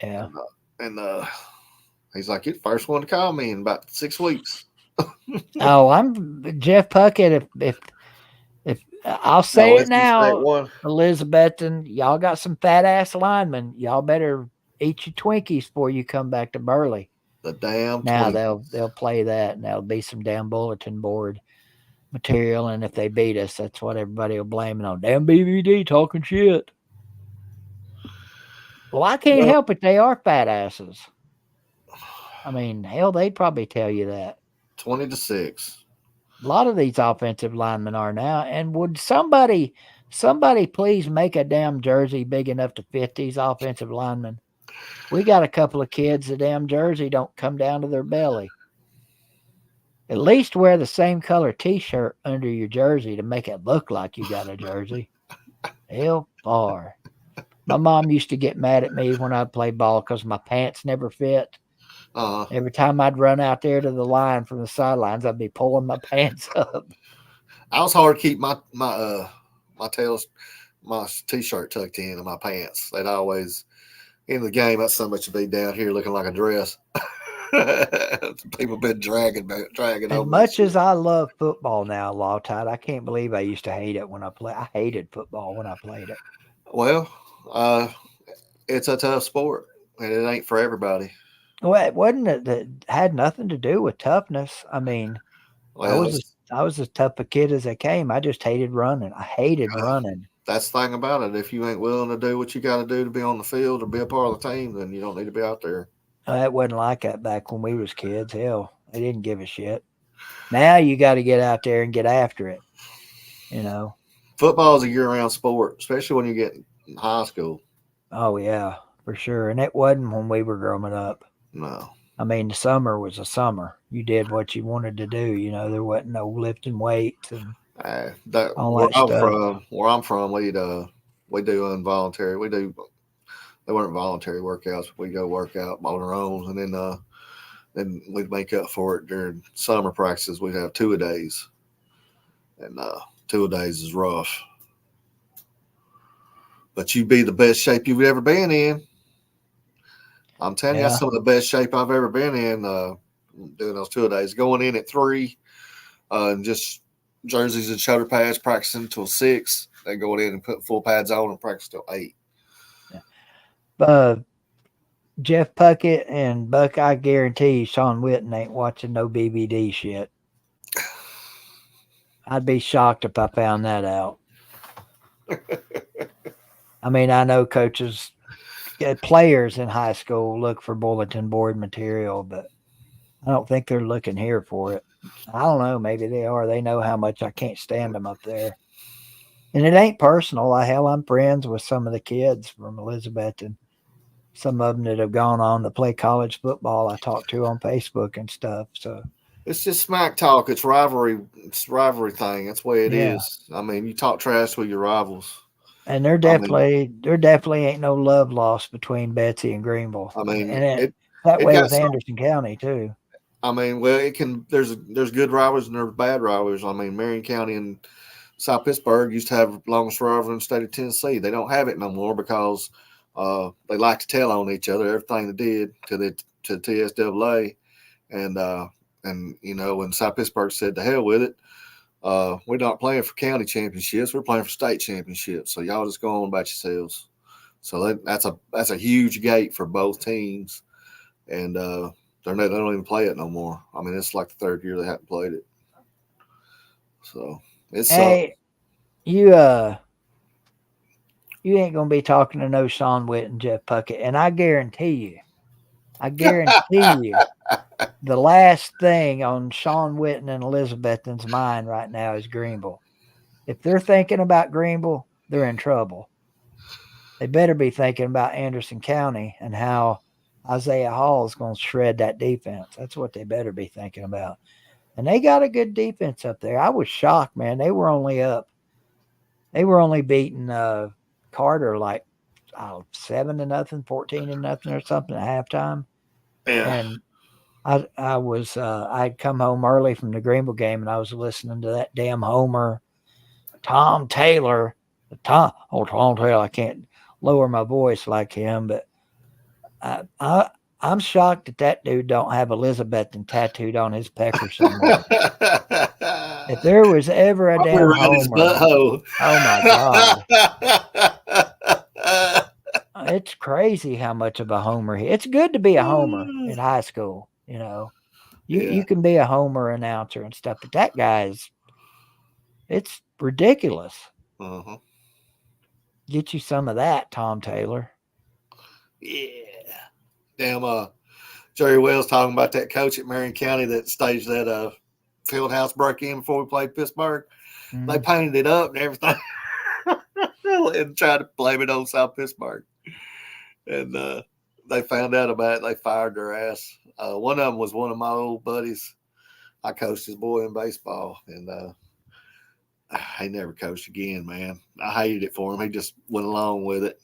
Yeah. And he's like, you're the first one to call me in about 6 weeks. Oh, I'm Jeff Puckett. If I'll say it now, Elizabethton, y'all got some fat ass linemen. Y'all better eat your Twinkies before you come back to Burley. The damn now Twinkies. they'll play that, and there'll be some damn bulletin board material. And if they beat us, that's what everybody will blame it on. Damn BVD talking shit. Well, I can't help it. They are fat asses. I mean, hell, they'd probably tell you that. 20-6. A lot of these offensive linemen are now. And would somebody please make a damn jersey big enough to fit these offensive linemen? We got a couple of kids, the damn jersey don't come down to their belly. At least wear the same color T-shirt under your jersey to make it look like you got a jersey. Hell far. My mom used to get mad at me when I'd play ball because my pants never fit. Every time I'd run out there to the line from the sidelines, I'd be pulling my pants up. I was hard to keep my T-shirt tucked in my pants. They'd always in the game. That's so much to be down here looking like a dress. People been dragging. As much as I love football now, Law Tide, I can't believe I used to hate it when I played. I hated football when I played it. Well, it's a tough sport, and it ain't for everybody. Well, it wasn't that had nothing to do with toughness. I mean, I was as tough a kid as I came. I just hated running. I hated running. That's the thing about it. If you ain't willing to do what you got to do to be on the field or be a part of the team, then you don't need to be out there. It wasn't like that back when we was kids. Hell, they didn't give a shit. Now you got to get out there and get after it. You know, football is a year-round sport, especially when you get in high school. Oh yeah, for sure. And it wasn't when we were growing up. No. I mean, the summer was a summer. You did what you wanted to do. You know, there wasn't no lifting weights and all that stuff. Where I'm from, we do involuntary. They weren't voluntary workouts. We go work out on our own, and then we'd make up for it during summer practices. We'd have 2-a-days, and 2-a-days is rough. But you'd be the best shape you've ever been in. I'm telling you, that's some of the best shape I've ever been in doing those 2-a-days. Going in at 3, and just jerseys and shoulder pads, practicing till 6. Then going in and put full pads on and practice till 8. Jeff Puckett and Buck, I guarantee you Sean Witten ain't watching no BVD shit. I'd be shocked if I found that out. I mean, I know coaches, players in high school look for bulletin board material, but I don't think they're looking here for it. I don't know. Maybe they are. They know how much I can't stand them up there. And it ain't personal. I'm friends with some of the kids from Elizabeth and some of them that have gone on to play college football. I talk to on Facebook and stuff. So It's just smack talk. It's rivalry. It's rivalry thing. That's the way it Yeah. is. I mean, you talk trash with your rivals. And I mean, there definitely ain't no love lost between Betsy and Greenville. I mean, And it that it way got with so. Anderson County too. I mean, well, it can. There's good rivals and there's bad rivals. I mean, Marion County and South Pittsburgh used to have longest rivalry in the state of Tennessee. They don't have it no more because they like to tell on each other everything they did to TSAA, and when South Pittsburgh said to hell with it, we're not playing for county championships. We're playing for state championships. So y'all just go on about yourselves. So that's a huge gate for both teams, and they don't even play it no more. I mean, it's like the third year they haven't played it. So it's Hey, you ain't gonna be talking to no Sean Witt and Jeff Puckett, and I guarantee you, the last thing on Sean Witten and Elizabethton's mind right now is Greenville. If they're thinking about Greenville, they're in trouble. They better be thinking about Anderson County and how Isaiah Hall is going to shred that defense. That's what they better be thinking about. And they got a good defense up there. I was shocked, man. They were only beating Carter like 7-0, 14-0 or something at halftime. yeah. And I'd come home early from the Greenville game and I was listening to that damn homer, Tom Taylor. Tom Taylor. I can't lower my voice like him, but I'm shocked that dude don't have Elizabethton tattooed on his pecker somewhere. If there was ever a damn homer, oh my God. It's crazy how much of a homer it's good to be a homer in high school, You can be a homer announcer and stuff, but that guy's it's ridiculous. Uh-huh. Get you some of that, Tom Taylor. Yeah. Damn, Jerry Wells talking about that coach at Marion County that staged that field house break-in before we played Pittsburgh. Mm-hmm. They painted it up and everything and tried to blame it on South Pittsburgh. And they found out about it. They fired their ass. One of them was one of my old buddies. I coached his boy in baseball, and he never coached again, man. I hated it for him. He just went along with it.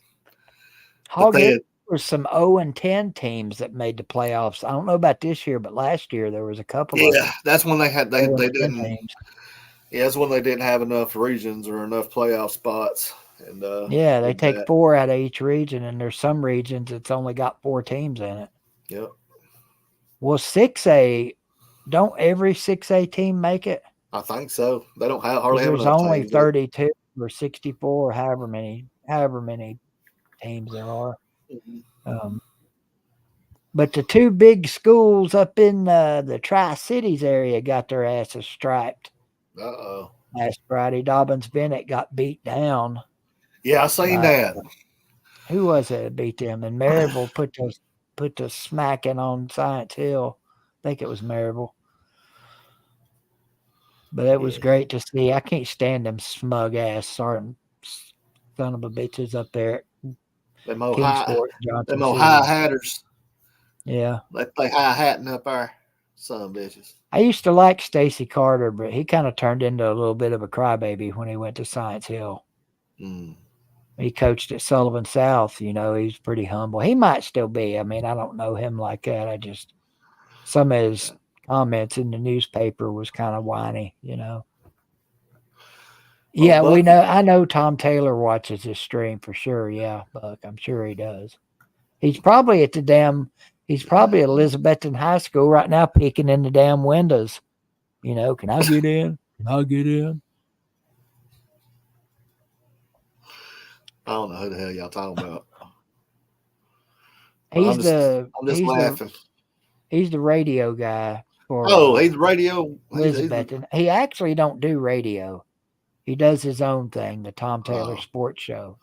There were some 0-10 teams that made the playoffs. I don't know about this year, but last year there was a couple. Yeah, that's when they didn't. Teams. Yeah, that's when they didn't have enough regions or enough playoff spots. And yeah, they take 4 out of each region, and there's some regions that's only got 4 teams in it. Yep. Well, 6A, don't every 6A team make it? I think so. They don't hardly have enough. There's only 32 or 64, however many teams there are. Mm-hmm. But the 2 big schools up in the Tri-Cities area got their asses striped. Uh-oh. Last Friday, Dobbins-Bennett got beat down. Yeah, I seen that. Who was it that beat them? And Maryville put the smacking on Science Hill. I think it was Maryville. But it was great to see. I can't stand them smug ass son of a bitches up there. Them Ohio hatters. Yeah. They play high hatting up there. Son of bitches. I used to like Stacy Carter, but he kind of turned into a little bit of a crybaby when he went to Science Hill. Mm. He coached at Sullivan South. He's pretty humble. He might still be. I mean, I don't know him like that. Some of his comments in the newspaper was kind of whiny, Yeah, we know. I know Tom Taylor watches this stream for sure. Yeah, Buck, I'm sure he does. He's probably at Elizabethton High School right now, peeking in the damn windows. Can I get in? Can I get in? I don't know who the hell y'all talking about. I'm just laughing. He's the radio guy for. Oh, he's the radio. Elizabethton. He actually don't do radio. He does his own thing, the Tom Taylor Sports Show.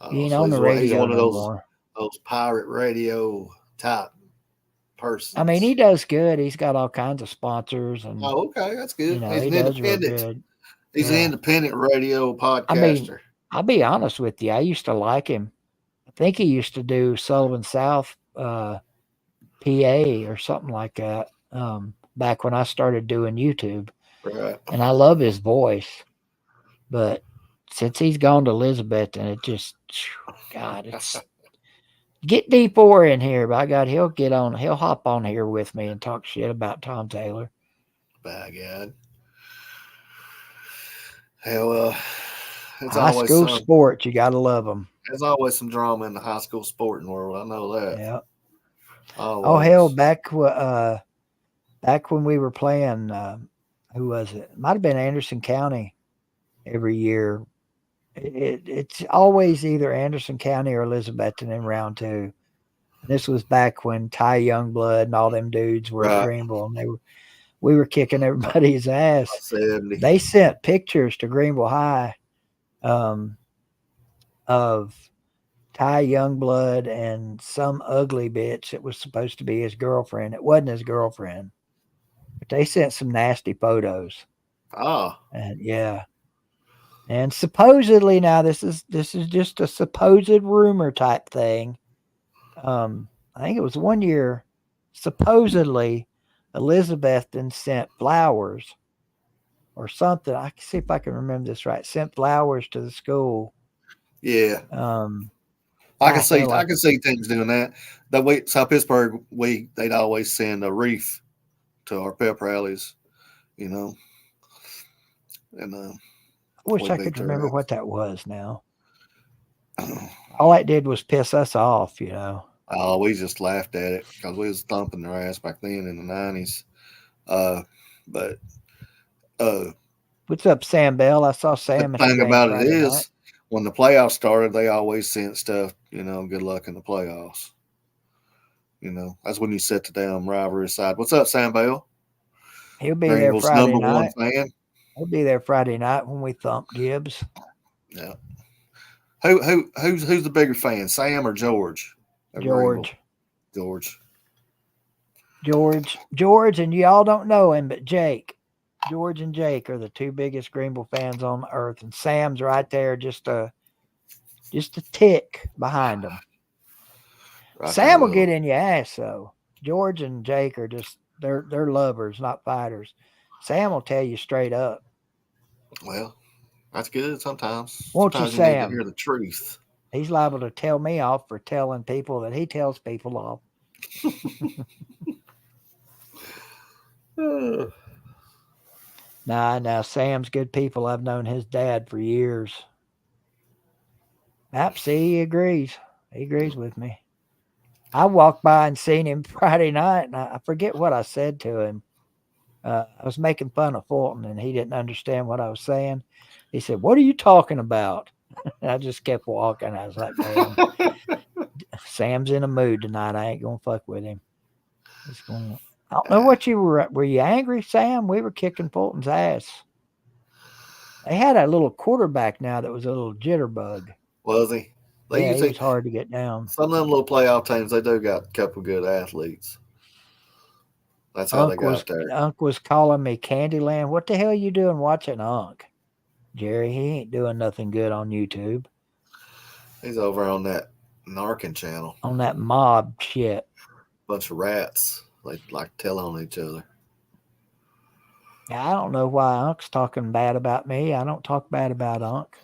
He ain't on the radio he's one of those pirate radio type persons. I mean, he does good. He's got all kinds of sponsors. And, okay, that's good. He's he an does real independent. Good. He's an independent radio podcaster. I mean, I'll be honest with you. I used to like him. I think he used to do Sullivan South PA or something like that. back when I started doing YouTube. Right. And I love his voice. But since he's gone to Elizabeth, and it just, God, it's get D4 in here. By God, he'll hop on here with me and talk shit about Tom Taylor. By God. Hell, it's High always school some. sports, you got to love them. There's always some drama in the high school sporting world. I know that. Yeah. Always. Oh, hell, back when we were playing, who was it? It might have been Anderson County every year. It's always either Anderson County or Elizabethton in round 2. And this was back when Ty Youngblood and all them dudes were at Greenville, and we were kicking everybody's ass. 70. They sent pictures to Greenville High of Ty Youngblood and some ugly bitch that was supposed to be his girlfriend. It wasn't his girlfriend, but they sent some nasty photos. Oh. And yeah. And supposedly, now this is just a supposed rumor type thing. I think it was one year, supposedly Elizabethton sent flowers or something. I can see if I can remember this right. Sent flowers to the school. Yeah. I can see things doing that. That way, South Pittsburgh, they'd always send a wreath to our pep rallies, you know. And I wish I could remember what that was now. All that did was piss us off, you know. Oh, we just laughed at it because we was thumping their ass back then in the 90s. What's up, Sam Bell? I saw Sam. The thing about it is, when the playoffs started, they always sent stuff, you know, good luck in the playoffs. You know, that's when you set the damn rivalry aside. What's up, Sam Bell? He'll be there Friday night. #1 fan. He'll be there Friday night when we thump Gibbs. Yeah. Who's the bigger fan, Sam or George? George. George, and y'all don't know him, but Jake. George and Jake are the two biggest Greenville fans on earth, and Sam's right there, just a tick behind him. Right, Sam will get in your ass though. George and Jake are just they're lovers, not fighters. Sam will tell you straight up. Well, that's good sometimes. Won't sometimes you, Sam? Need to hear the truth. He's liable to tell me off for telling people that he tells people off. Nah, Sam's good people. I've known his dad for years. See, he agrees. He agrees with me. I walked by and seen him Friday night, and I forget what I said to him. I was making fun of Fulton, and he didn't understand what I was saying. He said, "What are you talking about?" And I just kept walking. I was like, "Man, Sam's in a mood tonight. I ain't gonna fuck with him." I don't know what you were. Were you angry, Sam? We were kicking Fulton's ass. They had a little quarterback now that was a little jitterbug. Was he? He was hard to get down. Some of them little playoff teams, they do got a couple good athletes. That's how they got there. Unc was calling me Candyland. What the hell are you doing watching Unc? Jerry, he ain't doing nothing good on YouTube. He's over on that Narcan channel. On that mob shit. Bunch of rats. They like to tell on each other. Yeah, I don't know why Unc's talking bad about me. I don't talk bad about Unc.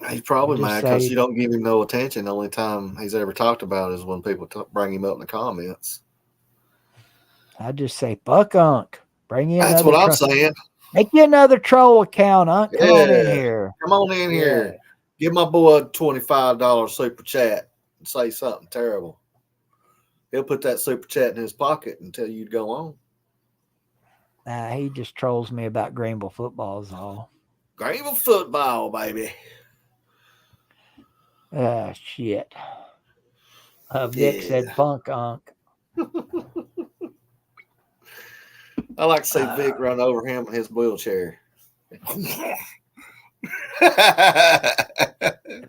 He's probably mad because you don't give him no attention. The only time he's ever talked about is when people bring him up in the comments. I just say, fuck Unc. Bring in. That's what I'm saying. Make you another troll account, Unc. Come on in here. Come on in here. Give my boy a $25 super chat and say something terrible. He'll put that super chat in his pocket and tell you to go on. Nah, he just trolls me about Greenville football is all. Greenville football, baby. Shit. Vic said funk Unc. I like to see Vic run over him in his wheelchair.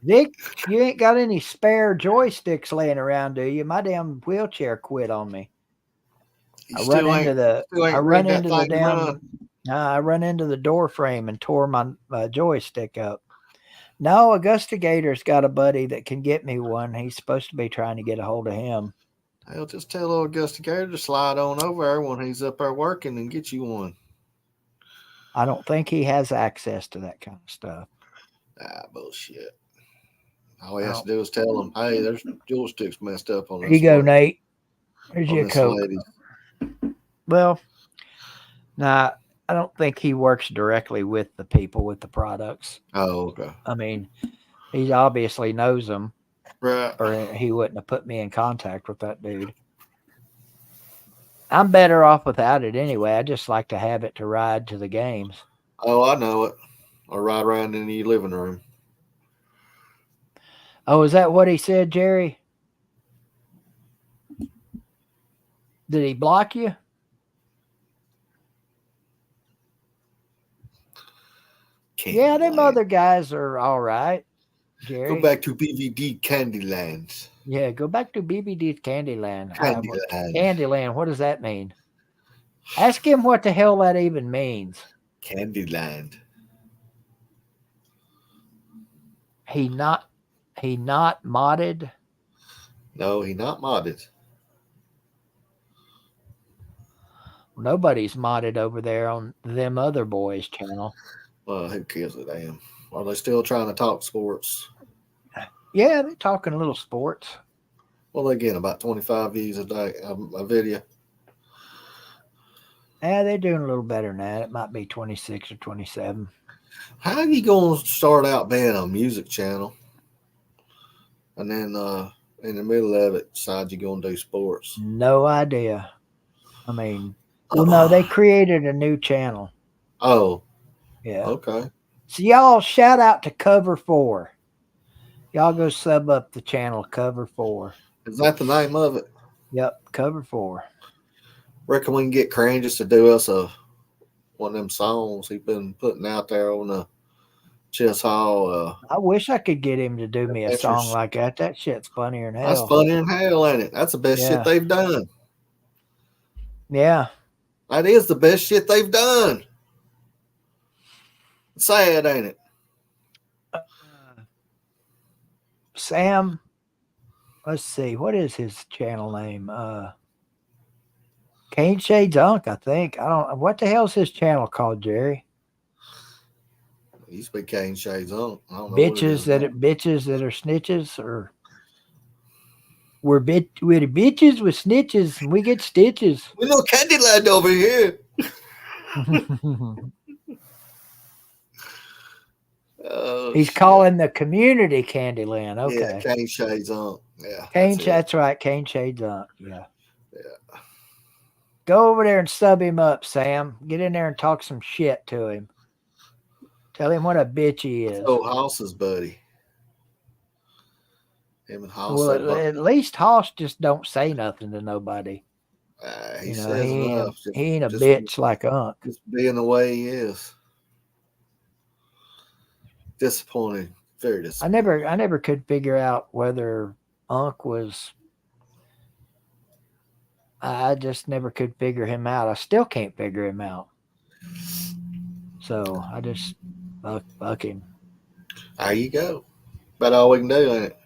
Vic, you ain't got any spare joysticks laying around, do you? My damn wheelchair quit on me. I run into the door frame and tore my joystick up. No, Augusta Gator's got a buddy that can get me one. He's supposed to be trying to get a hold of him. Hell, just tell old Gusty Gator to slide on over there when he's up there working and get you one. I don't think he has access to that kind of stuff. Ah, bullshit. All he has to do is tell him, hey, there's joysticks messed up on this. Here you go, one. Nate. Here's On your this Coke. lady. Well, nah, I don't think he works directly with the people with the products. Oh, okay. I mean, he obviously knows them, Right. or he wouldn't have put me in contact with that dude. I'm better off without it anyway. I just like to have it to ride to the games. Oh, I know it. Or ride around in your living room. Oh, is that what he said, Jerry? Did he block you? Yeah, them other guys are all right, Jerry. Go back to BVD Candyland. Yeah, go back to BBD's Candyland. Candyland. Candyland, what does that mean? Ask him what the hell that even means. Candyland. He not modded? No, he not modded. Nobody's modded over there on them other boys' channel. Well, who cares a damn? Are they still trying to talk sports? Yeah, they're talking a little sports. Well, they get about 25 views a day, a video. Yeah, they're doing a little better than that. It might be 26 or 27. How are you going to start out being a music channel? And then in the middle of it, decide you're going to do sports? No idea. I mean, well, no, they created a new channel. Oh. Yeah. Okay. So y'all shout out to Cover 4. Y'all go sub up the channel Cover 4. Is that the name of it? Yep, Cover 4. Reckon we can get Cranges to do us one of them songs he's been putting out there on the Chess Hall. I wish I could get him to do me a song like that. That shit's funnier than hell. That's funnier than hell, ain't it? That's the best shit they've done. Yeah. That is the best shit they've done. Sad, ain't it? Sam, let's see. What is his channel name? Cane Shades Unk, I think. I don't. What the hell's his channel called, Jerry? It used to be Cane Shades Unk. I don't know bitches that are snitches, or we're the bitches with snitches, and we get stitches. We know Candyland over here. He's calling the community Candyland. Okay. Yeah, Cane Shades Unk. Yeah. That's right. Cane Shades Unk. Yeah. Yeah. Go over there and sub him up, Sam. Get in there and talk some shit to him. Tell him what a bitch he is. Oh, Hoss's buddy. Him and Hoss. Well, at least Hoss just don't say nothing to nobody. He says enough. He ain't a bitch like Unk. Just being the way he is. Disappointing. Very disappointing. I never could figure out whether Unk was. I just never could figure him out. I still can't figure him out. So I just fuck him. There you go. About all we can do, ain't it?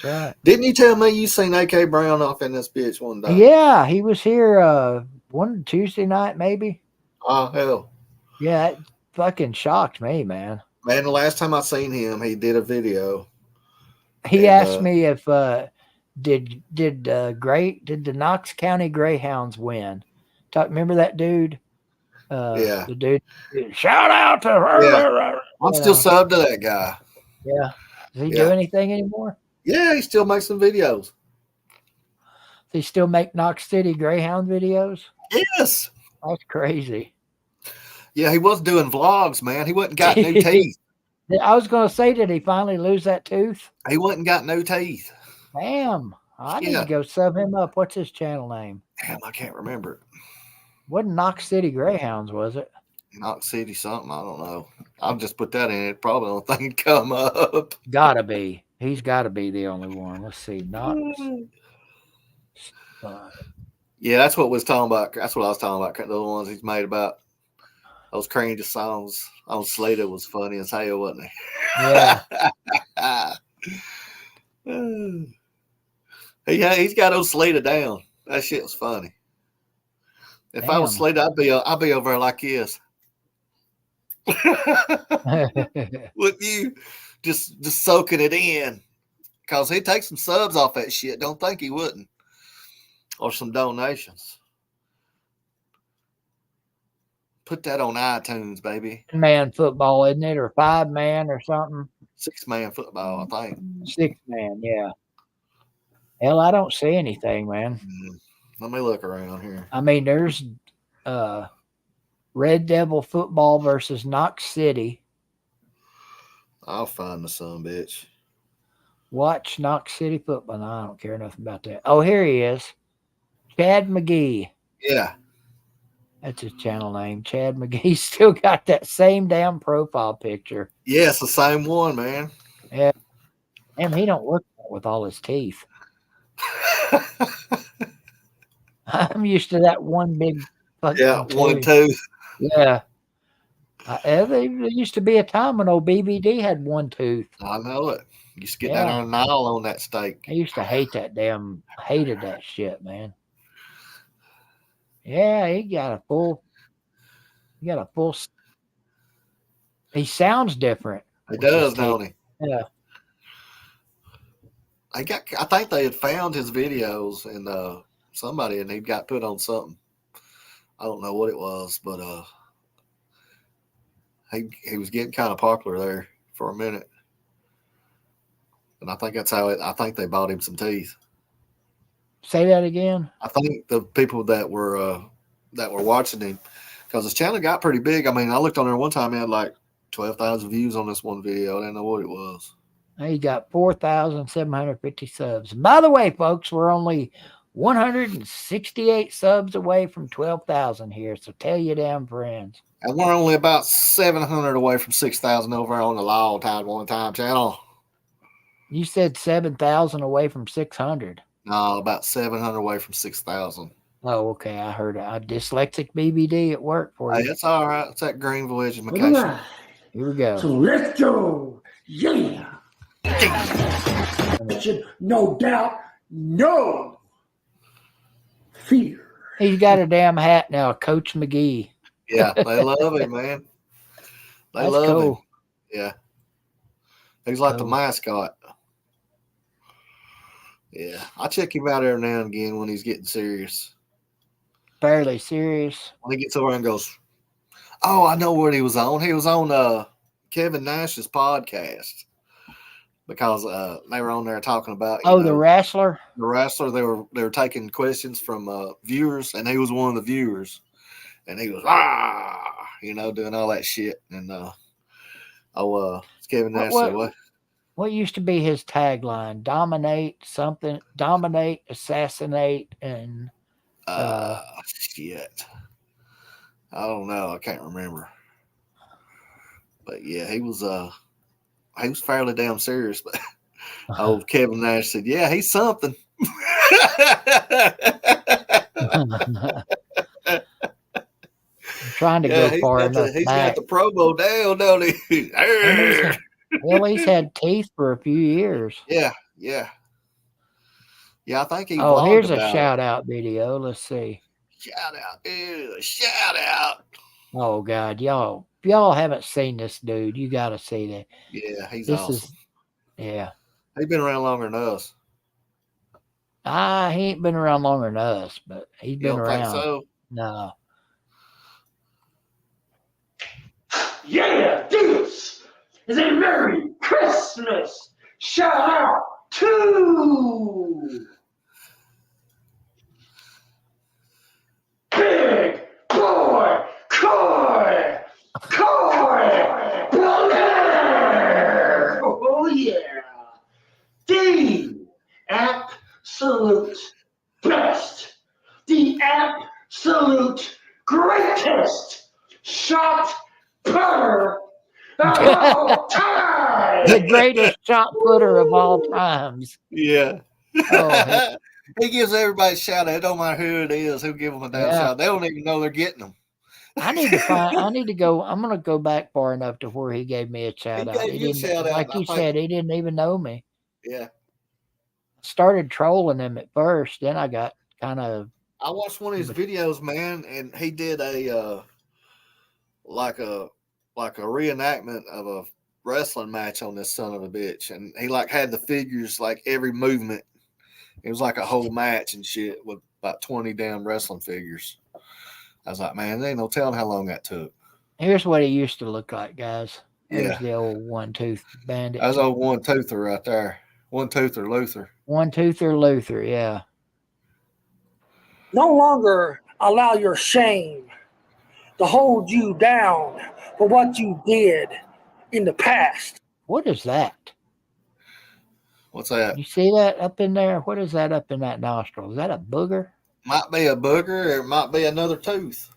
That's right. Didn't you tell me you seen AK Brown off in this bitch one day? Yeah, he was here one Tuesday night, maybe. Oh, hell. Yeah, it fucking shocked me, man. Man, the last time I seen him, he did a video. He asked me if did the Knox County Greyhounds win? Remember that dude? Yeah. The dude. Shout out to her. Yeah. I'm still subbed to that guy. Yeah. Does he do anything anymore? Yeah, he still makes some videos. Does he still make Knox City Greyhound videos? Yes. That's crazy. Yeah, he was doing vlogs, man. He wasn't got no teeth. I was going to say, did he finally lose that tooth? He wasn't got no teeth. Damn. I need to go sub him up. What's his channel name? Damn, I can't remember it. Wasn't Knox City Greyhounds, was it? Knox City something. I don't know. I'll just put that in. It probably don't think come up. Gotta be. He's got to be the only one. Let's see. Knox. Yeah, that's what was talking about. That's what I was talking about. The ones he's made about those cringe songs on Slater was funny as hell, wasn't he? Yeah. Yeah, he's got those slated down. That shit was funny. If I was Damn. slated, I'd be over there like this. With you just soaking it in. Because he'd take some subs off that shit. Don't think he wouldn't. Or some donations. Put that on iTunes, baby. Man football, isn't it? Or 5-man or something? 6-man football, I think. 6-man, yeah. Hell, I don't see anything, man. Let me look around here. I mean, there's Red Devil football versus Knox City. I'll find the son bitch. Watch Knox City football. No, I don't care nothing about that. Oh, here he is. Chad McGee. Yeah. That's his channel name. Chad McGee still got that same damn profile picture. Yeah, it's the same one, man. Yeah. Damn, he don't look with all his teeth. I'm used to that one big fucking one tooth. Yeah. There used to be a time when old BVD had one tooth. I know it. You used to get down there and gnaw on that steak. I used to hated that shit, man. Yeah, he sounds different. He does, don't he? Yeah. I think they had found his videos and somebody, and he got put on something. I don't know what it was, but he was getting kind of popular there for a minute. And I think that's how I think they bought him some teeth. Say that again. I think the people that were watching him, because his channel got pretty big. I mean, I looked on there one time, he had like 12,000 views on this one video. I didn't know what it was. He got 4,750 subs. By the way, folks, we're only 168 subs away from 12,000 here. So tell your damn friends. And we're only about 700 away from 6,000 over on the Law Tide One Time channel. You said 7,000 away from 600. No, about 700 away from 6,000. Oh, okay. I heard it. Dyslexic BBD at work for you. Hey, it's all right. It's that Greenville education. All right. Here we go. So let's go. Yeah. No doubt. No fear. He's got a damn hat now, Coach McGee. Yeah, they love him, man. They That's love cool. him. Yeah. He's like the mascot. Yeah. I check him out every now and again when he's getting serious. Fairly serious. When he gets over and goes, oh, I know what he was on. He was on Kevin Nash's podcast. Because they were on there talking about the wrestler. The wrestler. They were taking questions from viewers, and he was one of the viewers, and he was doing all that shit. And Kevin Nash said what? What used to be his tagline? Dominate, assassinate, and shit. I don't know. I can't remember. But yeah, he was fairly damn serious, but old Kevin Nash said, yeah, he's something. Trying to go far enough He's back. got the promo down, don't he? Well, he's had teeth for a few years. Yeah. I think he here's a shout-out video. Let's see. Shout out, dude. Shout out. Oh, God. Y'all haven't seen this dude. You got to see that. Yeah, he's awesome. Yeah. He's been around longer than us. He ain't been around longer than us, but he's been around. Think so? No. Yeah, this is a Merry Christmas shout out to Big Boy Coy Blair. Oh yeah, the absolute best, the absolute greatest shot putter of all time. The greatest shot putter of all times. Yeah. Oh, he gives everybody a shout out. It don't matter who it is, who give them a damn shout. They don't even know they're getting them. I'm going to go back far enough to where he gave me a shout out. He gave you a shout out. Like you said, he didn't even know me. Yeah. started trolling him at first. Then I got kind of. I watched one of his videos, man, and he did a like a reenactment of a wrestling match on this son of a bitch, and he like had the figures, like every movement. It was like a whole match and shit with about 20 damn wrestling figures. I was like, man, there ain't no telling how long that took. Here's what he used to look like, guys. There's Yeah. the old one-tooth bandit. That was old One Toother right there. One Toother Luther. One-toother Luther, yeah. No longer allow your shame to hold you down for what you did in the past. What is that? What's that? You see that up in there? What is that up in that nostril? Is that a booger? Might be a booger, or it might be another tooth.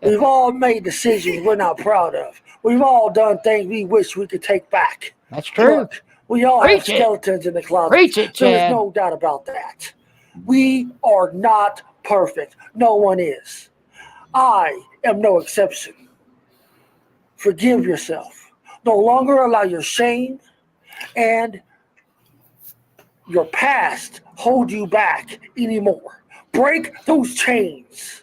We've all made decisions we're not proud of. We've all done things we wish we could take back. That's true. Look, we all have Preach it. skeletons in the closet. Preach it, There's Chad. no doubt about that. We are not perfect. No one is. I am no exception. Forgive yourself. No longer allow your shame and your past hold you back anymore. Break those chains.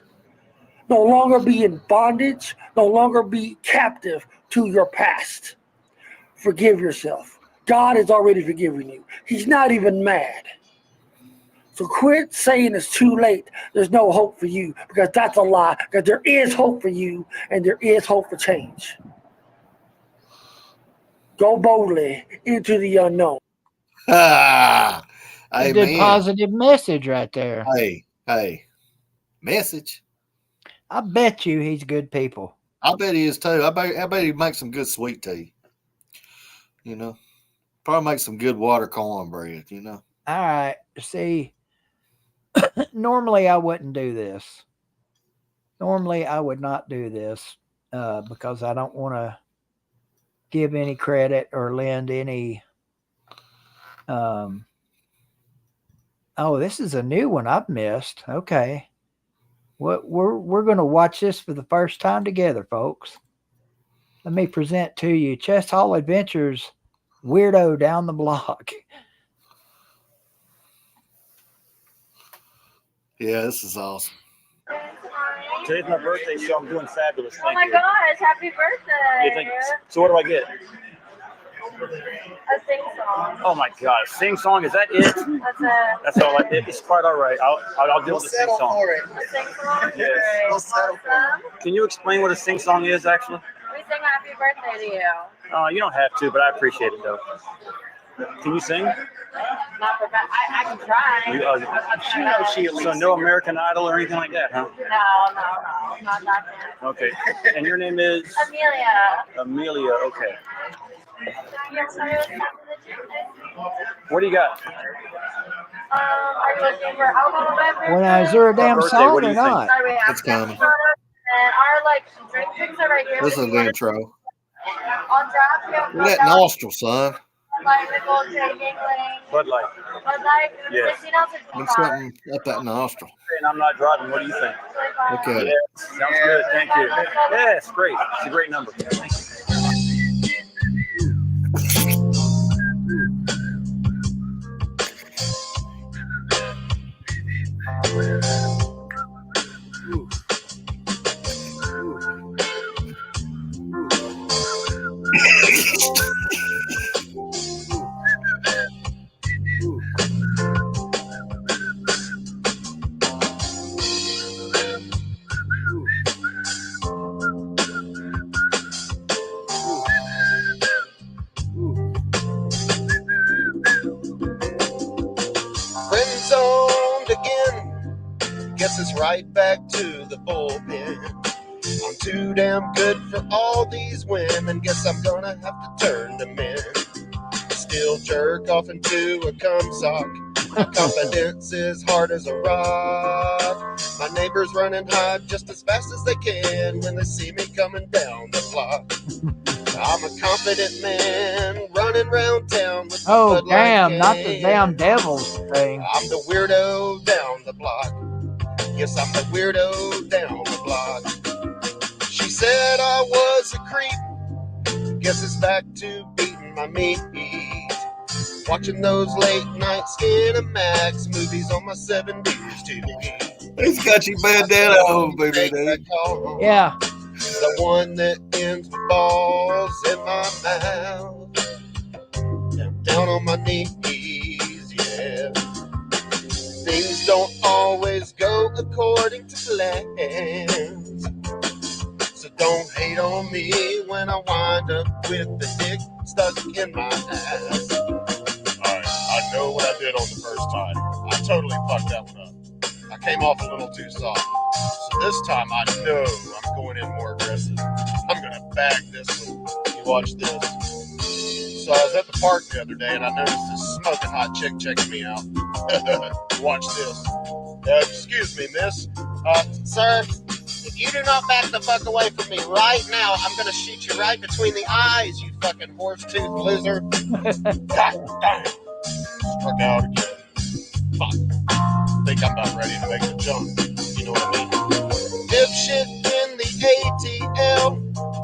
No longer be in bondage. No longer be captive to your past. Forgive yourself. God has already forgiven you. He's not even mad. So quit saying it's too late. There's no hope for you, because that's a lie. Because there is hope for you, and there is hope for change. Go boldly into the unknown. Ah, A good amen. positive message right there. Hey, message. I bet you he's good people. I bet he is too. I bet he makes some good sweet tea. You know, probably make some good water cornbread. You know. All right. See, normally I wouldn't do this. Normally I would not do this because I don't want to give any credit or lend any. Oh, this is a new one I've missed. Okay. We're going to watch this for the first time together, folks. Let me present to you Chess Hall Adventures Weirdo Down the Block. Yeah, this is awesome. Today's my birthday, so I'm doing fabulous. Thank Oh my you. gosh, happy birthday. Yeah, thank you. So what do I get? A sing song. Oh my God, sing song, is that it? That's it. That's all. It's quite all right. I'll deal with the sing song. A sing song? Yes. Great. Awesome. Can you explain what a sing song is, actually? We sing happy birthday to you. You don't have to, but I appreciate it though. Can you sing? Not for I can try. She knows she. So no American Idol or anything like that, huh? No. Not that good. Okay. And your name is? Amelia. Amelia. Okay. Yes, I was talking to the gym. What do you got? Are you looking for alcohol beverage? Well, is there a damn birthday, song what do or you think? not? Sorry, we have It's coming. and our drinks are right here. This is the intro. On draft, we have Look at that nostril, son. like the gold trading link. Bud Light. But like, Yes. 16 ounces. Look something up that nostril. And I'm not driving. What do you think? Look at Yeah, it. sounds good. Thank you. Yeah, it's great. It's a great number. Thank you. Friend zoned again. Guess it's right back to the bullpen. I'm too damn good for all these women. Guess I'm gonna have to turn them in. Still jerk off into a cum sock. Confidence is hard as a rock. My neighbors running hot just as fast as they can when they see me coming down the block. I'm a confident man running around town with the Oh, Bud Light damn, not the can. damn Devils thing. I'm the weirdo down the block. Yes, I'm the weirdo down the block. She said I was a creep. Guess it's back to beating my meat. watching those late night Cinemax movies on my 70s TV. He's got you bandana on, baby. Yeah. The one that ends with balls in my mouth. Down on my knees, yeah. Things don't always go according to plans. So don't hate on me when I wind up with the dick stuck in my ass. Alright, I know what I did on the first time. I totally fucked that one up. I came off a little too soft. So this time I know I'm going in more aggressive. I'm gonna bag this one. You watch this. So I was at the park the other day and I noticed this smoking hot chick checking me out. Watch this. Excuse me, miss. Sir, if you do not back the fuck away from me right now, I'm gonna shoot you right between the eyes, you fucking horse-toothed lizard. God damn. Struck out again. Fuck. Think I'm about ready to make the jump. You know what I mean? Dipshit in the ATL.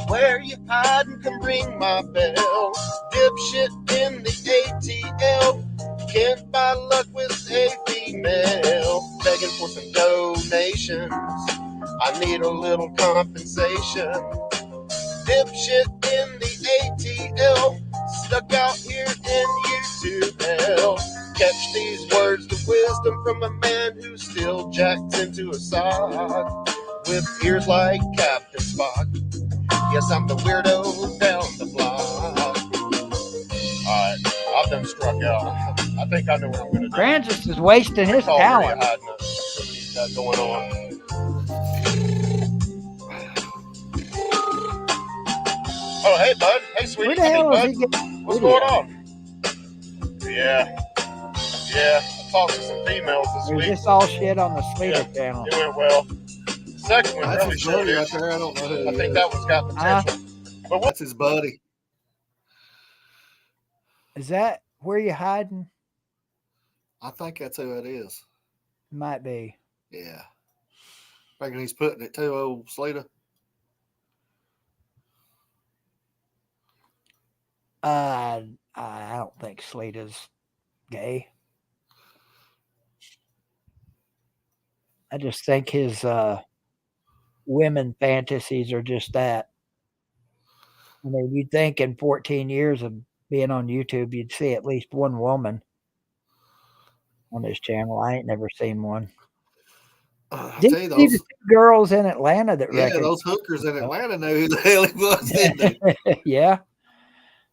Where you hiding can ring my bell. Dipshit in the ATL. Can't buy luck with a female. Begging for some donations. I need a little compensation. Dipshit in the ATL. Stuck out here in YouTube hell. Catch these words of wisdom from a man who still jacks into a sock. With ears like Captain Spock. Yes, I'm the weirdo down the block. Alright, I've done struck out. I think I know what I'm gonna do. Francis is wasting his talent. He's got going on. Oh, hey, bud. Hey, sweetie. Where the hell is bud. he getting? What's going on? Yeah, I talked to some females this Is week. this all shit on the Slater channel? It went well. The second one That's really his showed buddy it. right there. I don't know who. I think that one's got potential. But That's his buddy. Is that where you hiding? I think that's who it is. Might be. Yeah. Reckon he's putting it too, old Slater. I don't think Slater's gay. I just think his women fantasies are just that. I mean, you'd think in 14 years of being on YouTube, you'd see at least one woman on his channel. I ain't never seen one. I Did tell you, you see those, the two girls in Atlanta that yeah, recognized? those hookers in Atlanta know who the hell he was, didn't they? Yeah.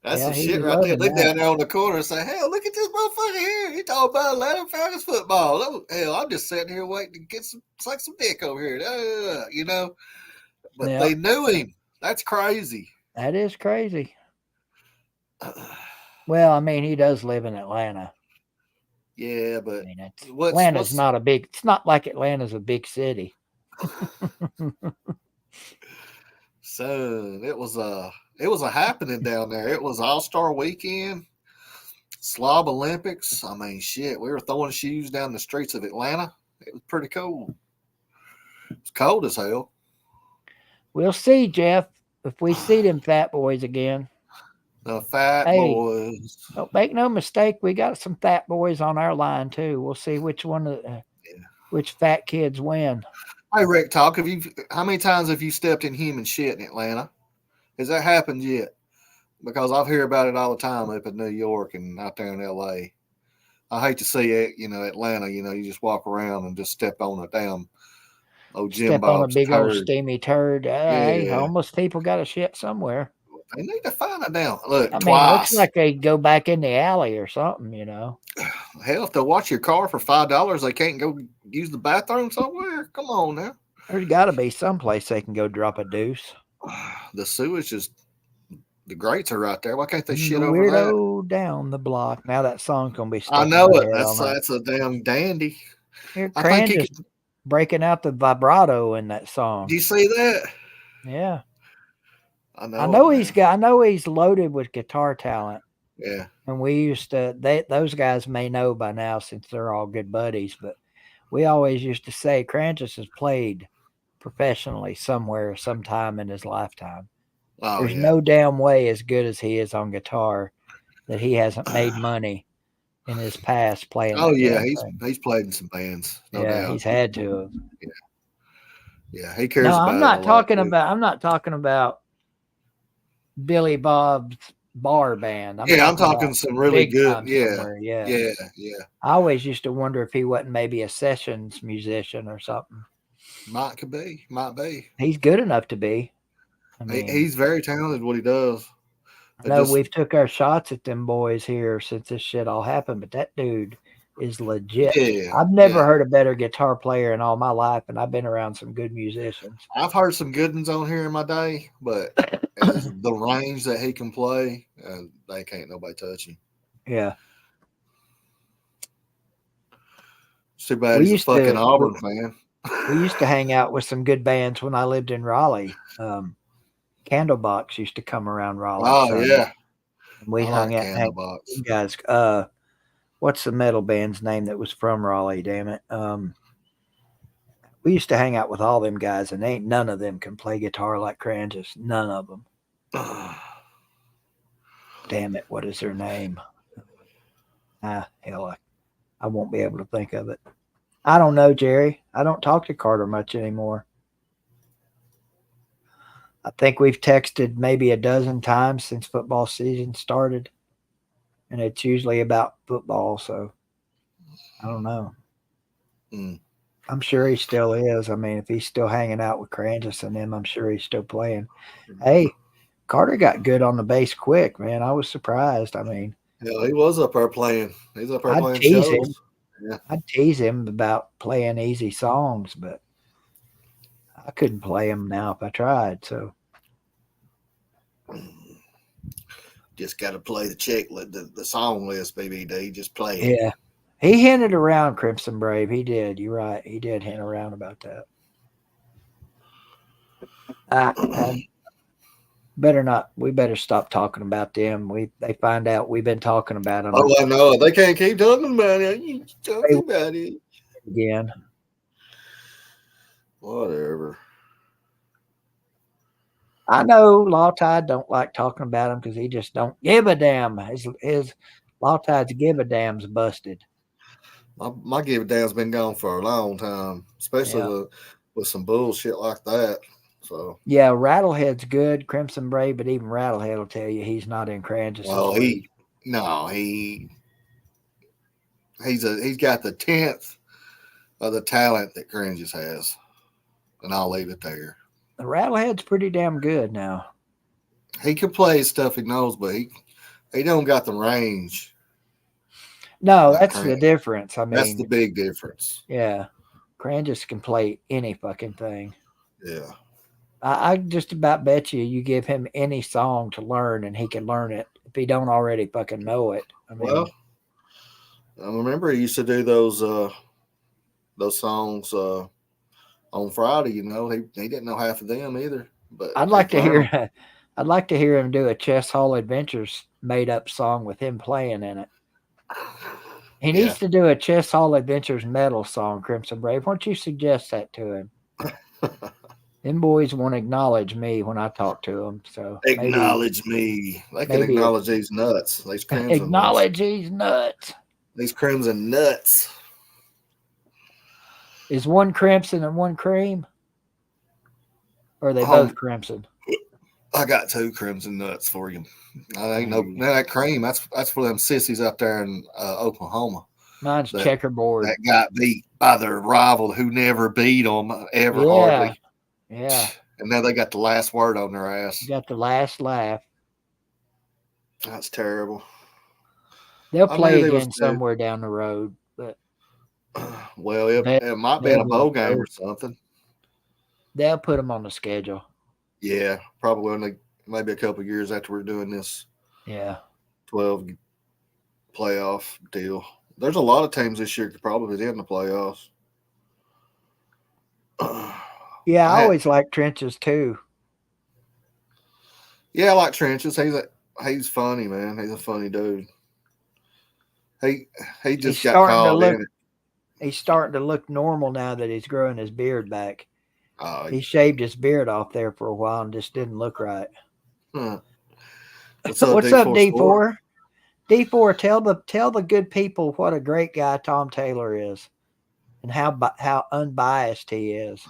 That's Yeah, the he shit was right there. loving They that. down there on the corner and say, hell, look at this motherfucker here. He talking about Atlanta Falcons football. Oh, hell, I'm just sitting here waiting to get some dick over here. You know? But Yeah. they knew him. That's crazy. That is crazy. Well, I mean, he does live in Atlanta. Yeah, but I mean, what's not a big. It's not like Atlanta's a big city. So it was a happening down there. It was All-Star Weekend, Slob Olympics. I mean, shit, we were throwing shoes down the streets of Atlanta. It was pretty cool. It's cold as hell. We'll see, Jeff, if we see them fat boys again. The fat boys. Don't make no mistake, we got some fat boys on our line too. We'll see which which fat kids win. Hey, Rick, how many times have you stepped in human shit in Atlanta? Has that happened yet? Because I hear about it all the time up in New York and out there in LA. I hate to see it, Atlanta, you just walk around and just step on a damn old Jim Step on a Bob's big old turd. steamy turd. Hey, Yeah. homeless people got a shit somewhere. They need to find it now. Look, I mean, twice. it looks like they go back in the alley or something, Hell, if they'll watch your car for $5, they can't go use the bathroom somewhere. Come on now. There's got to be some place they can go drop a deuce. The sewage the grates are right there. Why can't they shit The over weirdo that? down the block. Now that song's gonna be. I know it. That's a damn dandy. Here, I Cran think just breaking out the vibrato in that song. Do you see that? Yeah. I I know it, he's loaded with guitar talent. Yeah. And we used to those guys may know by now since they're all good buddies, but we always used to say Crantis has played professionally somewhere sometime in his lifetime. Oh, There's yeah. no damn way as good as he is on guitar that he hasn't made money in his past playing. Oh that yeah, damn thing. he's played in some bands, no Yeah, doubt. he's had to. Yeah, he cares No, about I'm it not a lot, talking too. about. I'm not talking about Billy Bob's bar band. I'm Yeah, I'm talking talking about some really big good. time Yeah, somewhere. Yeah. yeah. I always used to wonder if he wasn't maybe a sessions musician or something. Might be. He's good enough to be. I mean, He's very talented. What he does. I know we've took our shots at them boys here since this shit all happened, but that dude is legit. Yeah, I've never yeah. heard a better guitar player in all my life, and I've been around some good musicians. I've heard some good ones on here in my day, but as the range that he can play, they can't nobody touch him. Yeah. It's too bad We he's a used fucking to- Auburn fan. We used to hang out with some good bands when I lived in Raleigh. Candlebox used to come around Raleigh. Oh some, yeah, and we I hung like out. Candlebox. Guys, what's the metal band's name that was from Raleigh? Damn it. We used to hang out with all them guys, and ain't none of them can play guitar like Crangis. None of them. Damn it! What is their name? Hell, I won't be able to think of it. I don't know, Jerry. I don't talk to Carter much anymore. I think we've texted maybe a dozen times since football season started, and it's usually about football. So I don't know. I'm sure he still is. I mean, if he's still hanging out with Crangis and them, I'm sure he's still playing. Hey, Carter got good on the bass quick, man. I was surprised. I mean, yeah, he was up there playing. He's up there I'd playing tease shows. him. Yeah. I'd tease him about playing easy songs, but I couldn't play them now if I tried. So Just got to play the song list, BBD. Just play it. yeah, he hinted around Crimson Brave. He did. You're right. He did hint around about that. Better not. We better stop talking about them. They find out we've been talking about them. Oh, I know. They can't keep talking about it. You talking about it again. Whatever. I know Law Tide don't like talking about him because he just don't give a damn. His Law Tide's give a damn's busted. My give a damn's been gone for a long time, especially with some bullshit like that. So yeah, Rattlehead's good, Crimson Brave, but even Rattlehead will tell you he's not in Crangis. Well, he's got the 10th of the talent that Crangis has, and I'll leave it there. The Rattlehead's pretty damn good now. He can play stuff he knows, but he don't got the range. No, that's the difference. I mean, that's the big difference. Yeah, Crangis can play any fucking thing. Yeah. I just about bet you give him any song to learn and he can learn it if he don't already fucking know it. I mean, well, I remember he used to do those songs on Friday. You know, he didn't know half of them either. But I'd like to hear him do a Chess Hall Adventures made up song with him playing in it. He needs to do a Chess Hall Adventures metal song, Crimson Brave. Why don't you suggest that to him? Them boys won't acknowledge me when I talk to them. So acknowledge me. They can acknowledge these nuts. These crimson acknowledge these nuts. These crimson nuts. Is one crimson and one cream? Or are they both crimson? I got 2 crimson nuts for you. I ain't that cream. That's for them sissies out there in Oklahoma. Mine's checkerboard. That got beat by their rival who never beat them ever hardly. Yeah. And now they got the last word on their ass. Got the last laugh. That's terrible. They'll play again somewhere down the road, but well, it might be in a bowl game or something. They'll put them on the schedule. Yeah, probably maybe a couple of years after we're doing this. Yeah. 12 playoff deal. There's a lot of teams this year could probably be in the playoffs. Yeah, I always like Trenches too. Yeah, I like Trenches. He's funny, man. He's a funny dude. He just got called in. He's starting to look normal now that he's growing his beard back. He shaved his beard off there for a while and just didn't look right. Huh. What's up, D4? D4, tell the good people what a great guy Tom Taylor is, and how unbiased he is.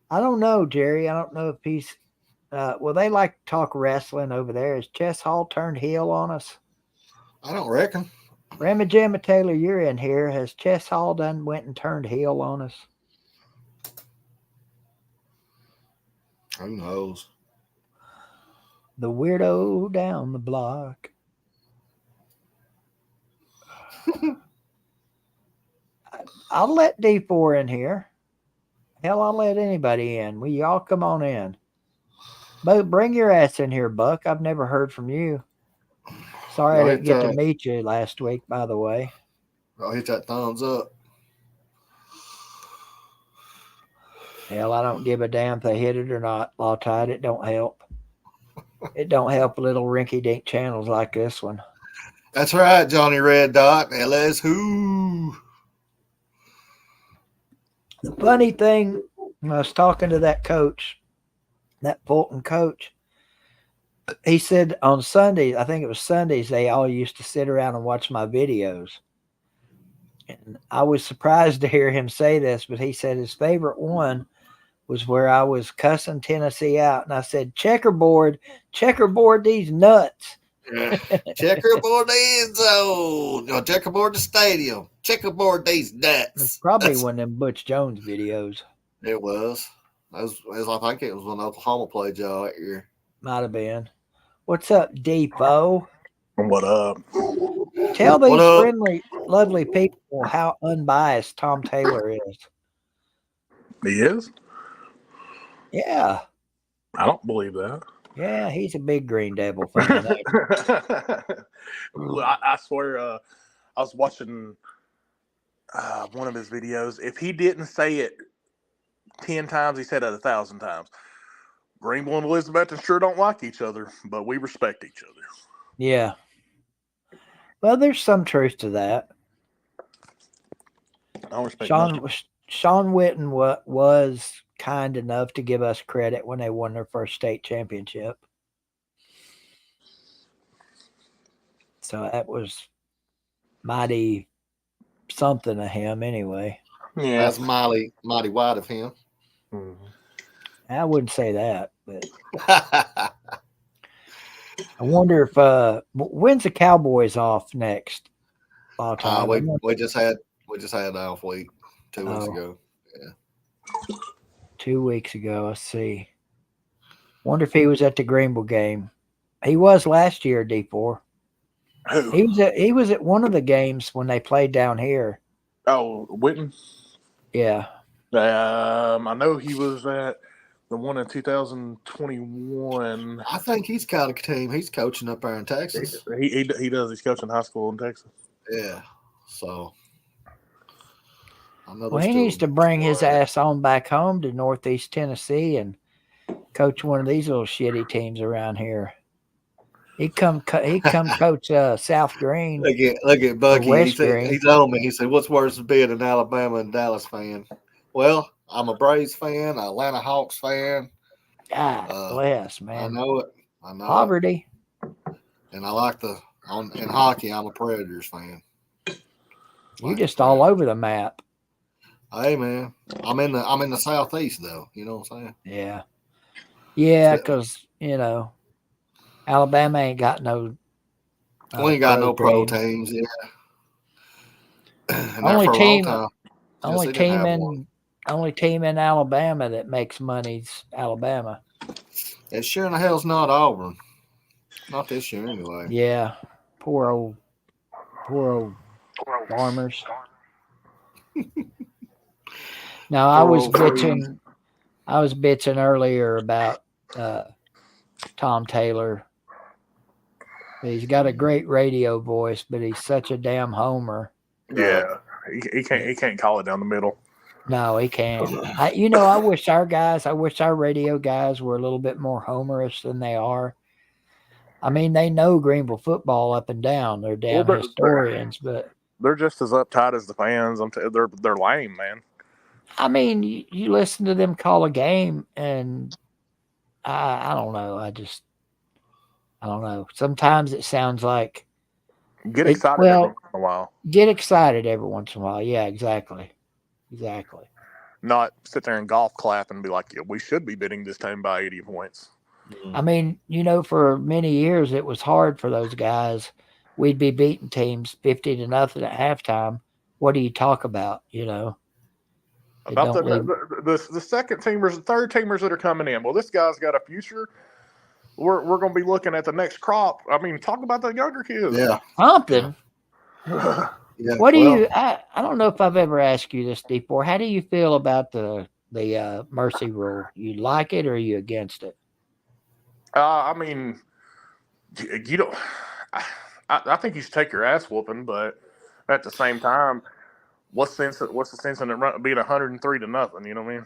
I don't know, Jerry. I don't know if he's. Well, they like to talk wrestling over there. Has Chess Hall turned heel on us? I don't reckon. Ramma Jamma Taylor, you're in here. Has Chess Hall done went and turned heel on us? Who knows? The weirdo down the block. I'll let D4 in here. Hell, I'll let anybody in. Will y'all come on in? But bring your ass in here, Buck. I've never heard from you. Sorry I didn't get to meet you last week, by the way. I'll hit that thumbs up. Hell, I don't give a damn if they hit it or not, Law Tide. It don't help. It don't help little rinky-dink channels like this one. That's right, Johnny Red Dot. LS who? The funny thing, I was talking to that coach, that Fulton coach. He said on Sundays, I think it was Sundays, they all used to sit around and watch my videos. And I was surprised to hear him say this, but he said his favorite one was where I was cussing Tennessee out. And I said, checkerboard these nuts. Yeah. Checkerboard the end zone. No, checkerboard the stadium. Checkerboard these nuts. It's probably one of them Butch Jones videos. It was. I think it was when Oklahoma played y'all that year. Might have been. What's up, Depo? What up? Tell these friendly, lovely people how unbiased Tom Taylor is. He is? Yeah. I don't believe that. Yeah, he's a big Green Devil fan. I swear, I was watching one of his videos. If he didn't say it 10 times, he said it 1,000 times. Greenville and Elizabeth sure don't like each other, but we respect each other. Yeah. Well, there's some truth to that. I don't respect Sean Witten was kind enough to give us credit when they won their first state championship. So that was mighty something of him anyway. Yeah. That's mighty wide of him. Mm-hmm. I wouldn't say that, but I wonder if when's the Cowboys off next? We just had an off week 2 weeks ago. Yeah. 2 weeks ago. Let's see. Wonder if he was at the Greenville game. He was last year, D4. Who? He was at one of the games when they played down here. Oh, Witten? Yeah. I know he was at the one in 2021. I think he's got a team. He's coaching up there in Texas. He does. He's coaching high school in Texas. Yeah. So. Well, he needs to bring his ass on back home to Northeast Tennessee and coach one of these little shitty teams around here. He come coach South Green. Look at Bucky. He told me. He said, "What's worse than being an Alabama and Dallas fan?" Well, I'm a Braves fan, an Atlanta Hawks fan. God bless, man. I know it. Poverty. And I like in hockey. I'm a Predators fan. You just all over the map. Hey man, I'm in the Southeast though. You know what I'm saying? Yeah. Yeah, because Alabama ain't got no. We ain't got no pro teams. Yeah. Only team in Alabama that makes money's Alabama. It sure in the hell's not Auburn. Not this year anyway. Yeah. Poor old farmers. Now I was bitching earlier about Tom Taylor. He's got a great radio voice, but he's such a damn homer. Yeah, he can't call it down the middle. No, he can't. I wish our radio guys were a little bit more homerish than they are. I mean, they know Greenville football up and down. They're damn historians, but they're just as uptight as the fans. They're lame, man. I mean, you listen to them call a game, and I don't know. I don't know. Sometimes it sounds like Get excited every once in a while. Get excited every once in a while. Yeah, exactly. Not sit there and golf clap and be like, yeah, we should be beating this team by 80 points. I mean, for many years it was hard for those guys. We'd be beating teams 50-0 at halftime. What do you talk about? About the second teamers, the third teamers that are coming in. Well, this guy's got a future. We're going to be looking at the next crop. I mean, talk about the younger kids. Yeah. Something. Yeah. What do you? I don't know if I've ever asked you this before. How do you feel about the mercy rule? You like it or are you against it? I mean, you don't. I think you should take your ass whooping, but at the same time, what's the sense in it being 103-0? You know what I mean?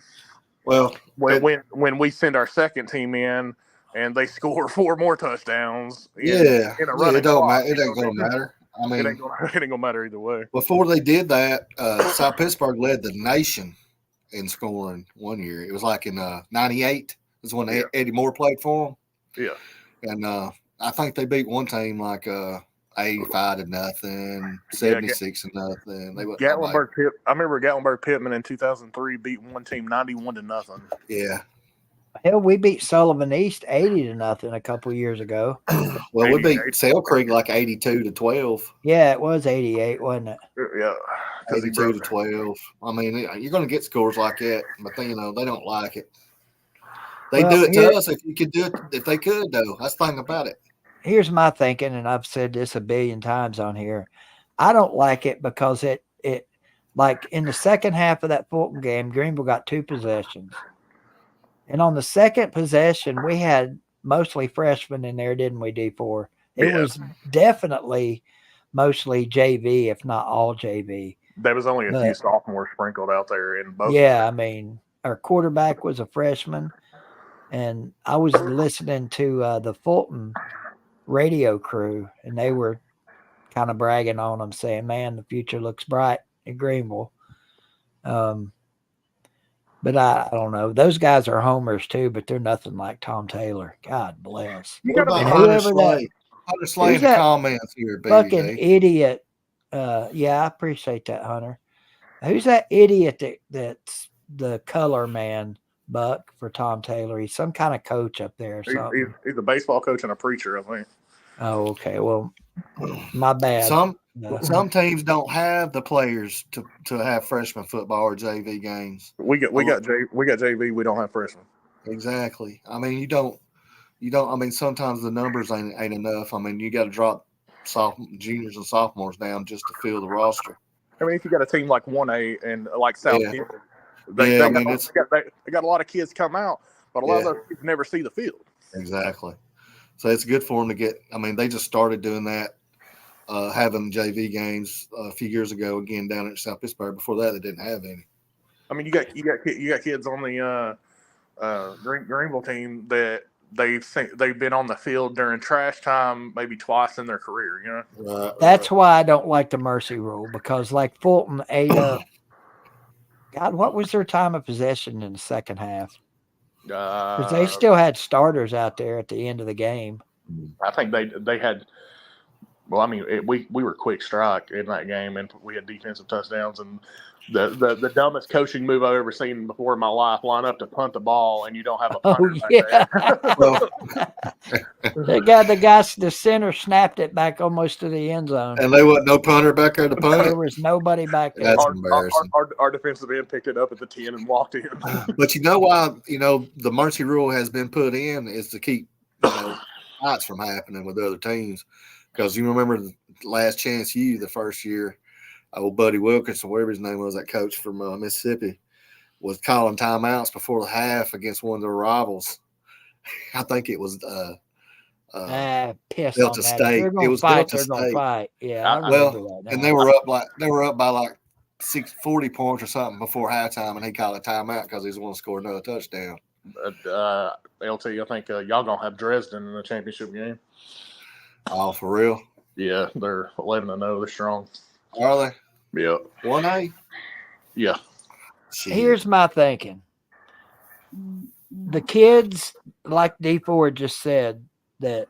Well, when we send our second team in and they score 4 more touchdowns, in a running it don't clock, matter. It ain't gonna matter. I mean, it ain't gonna matter either way. Before they did that, South Pittsburgh led the nation in scoring one year. It was like in '98 is when Eddie Moore played for them. Yeah, and I think they beat one team like 85-0, 76-0. They Gatlinburg Pitt. I remember Gatlinburg Pittman in 2003 beat one team 91-0. Yeah. Hell, we beat Sullivan East 80-0 a couple years ago. Well, we beat Sale Creek like 82-12. Yeah, it was 88, wasn't it? Yeah, 82-12. I mean, you're going to get scores like that, but they don't like it. They do it to us if you could do it. If they could, though, that's the thing about it. Here's my thinking, and I've said this a billion times on here. I don't like it because it like in the second half of that Fulton game, Greenville got 2 possessions. And on the second possession, we had mostly freshmen in there, didn't we, D4? It was definitely mostly JV, if not all JV. There was only a few sophomores sprinkled out there in both. Yeah, I mean, our quarterback was a freshman. And I was listening to the Fulton radio crew, and they were kind of bragging on them, saying, man, the future looks bright in Greenville. But I don't know. Those guys are homers too, but they're nothing like Tom Taylor. God bless. What about Hunter Slay? Hunter Slay in the comments here, baby. Fucking idiot. Yeah, I appreciate that, Hunter. Who's that idiot that's the color man, Buck, for Tom Taylor? He's some kind of coach up there or something. He's a baseball coach and a preacher, I think. Oh, okay. Well, my bad. Some teams don't have the players to have freshman football or JV games. We got JV. We don't have freshmen. Exactly. I mean, you don't. I mean, sometimes the numbers ain't enough. I mean, you got to drop juniors and sophomores down just to fill the roster. I mean, if you got a team like 1A and like South Kent, they got a lot of kids come out, but a lot of those kids never see the field. Exactly. So it's good for them to get. I mean, they just started doing that, having JV games a few years ago again down at South Pittsburgh. Before that, they didn't have any. I mean, you got kids on the Greenville team that they've been on the field during trash time maybe twice in their career. You know, that's why I don't like the mercy rule, because like Fulton ate up. God, what was their time of possession in the second half? Because they still had starters out there at the end of the game. I think they had. Well, I mean, we were quick strike in that game, and we had defensive touchdowns. And the dumbest coaching move I've ever seen before in my life: line up to punt the ball, and you don't have a punter the center snapped it back almost to the end zone, and there wasn't no punter back there to punt it. There was nobody back there. That's embarrassing. Our defensive end picked it up at the 10 and walked in. But you know why? The mercy rule has been put in is to keep fights from happening with other teams. Because you remember the last chance the first year, old Buddy Wilkinson, whatever his name was, that coach from Mississippi, was calling timeouts before the half against one of their rivals. I think it was Delta State. It was Delta State. Yeah, I remember that. And they were up by like 40 points or something before halftime, and he called a timeout because he was going to score another touchdown. LT, I think y'all gonna have Dresden in the championship game. Oh, for real? Yeah, they're 11-0. They're strong. Are they? Yeah. 1A? Yeah. Here's my thinking. the kids, like D4 just said, that,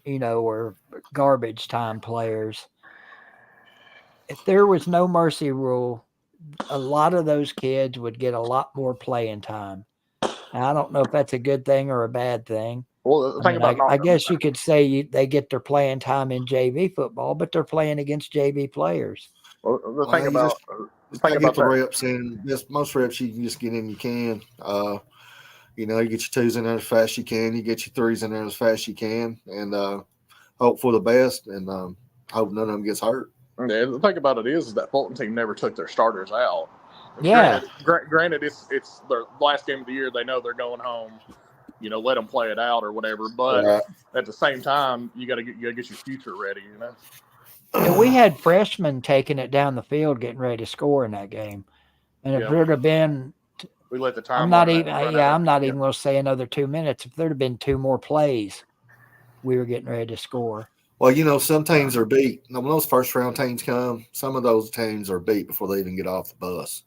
were garbage time players. If there was no mercy rule, a lot of those kids would get a lot more playing time. Now, I don't know if that's a good thing or a bad thing. Well, the thing about I guess you could say they get their playing time in JV football, but they're playing against JV players. Well, the Well, thing you about just the thing gotta get about the that. reps in. Most reps you can just get in. You can. You get your twos in there as fast as you can. You get your threes in there as fast as you can, and hope for the best, and hope none of them gets hurt. Yeah, the thing about it is that Fulton team never took their starters out. Yeah. Granted, it's their last game of the year. They know they're going home. Let them play it out or whatever. But at the same time, you got to get your future ready. And we had freshmen taking it down the field, getting ready to score in that game. And if there'd have been, we let the time. I'm not even going to say another 2 minutes. If there'd have been 2 more plays, we were getting ready to score. Well, some teams are beat. When those first round teams come, some of those teams are beat before they even get off the bus.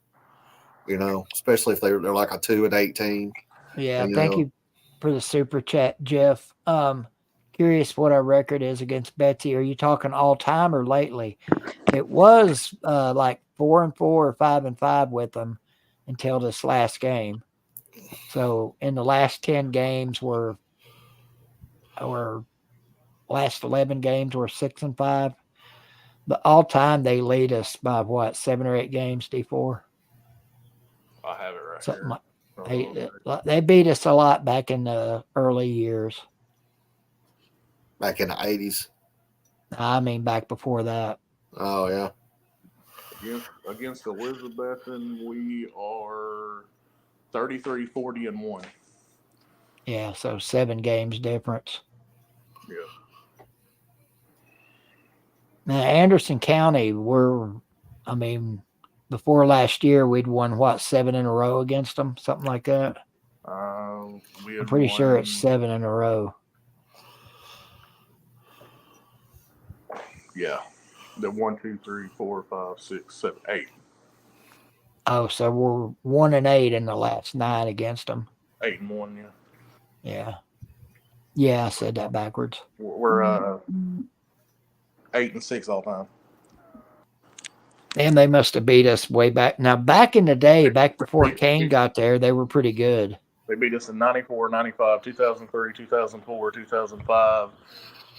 Especially if they're like a 2-18. Yeah, thank you for the super chat, Jeff. Curious what our record is against Betsy. Are you talking all time or lately? It was like 4-4 or 5-5 with them until this last game. So in the last 10 games, last 11 games were 6-5. But all time they lead us by what, 7 or 8 games, D4? I have it right Something here. They beat us a lot back in the early years. Back in the 80s. I mean, back before that. Oh, yeah. Against Elizabethton, we are 33, 40, and 1. Yeah, so 7 games difference. Yeah. Now, Anderson County, before last year, we'd won, 7 in a row against them? Something like that? I'm pretty sure it's 7 in a row. Yeah. The 1, 2, 3, 4, 5, 6, 7, 8. Oh, so we're 1-8 in the last 9 against them. 8-1, yeah. Yeah. Yeah, I said that backwards. We're 8-6 all time. And they must have beat us way back. Now, back in the day, back before Kane got there, they were pretty good. They beat us in 94, 95, 2003, 2004, 2005.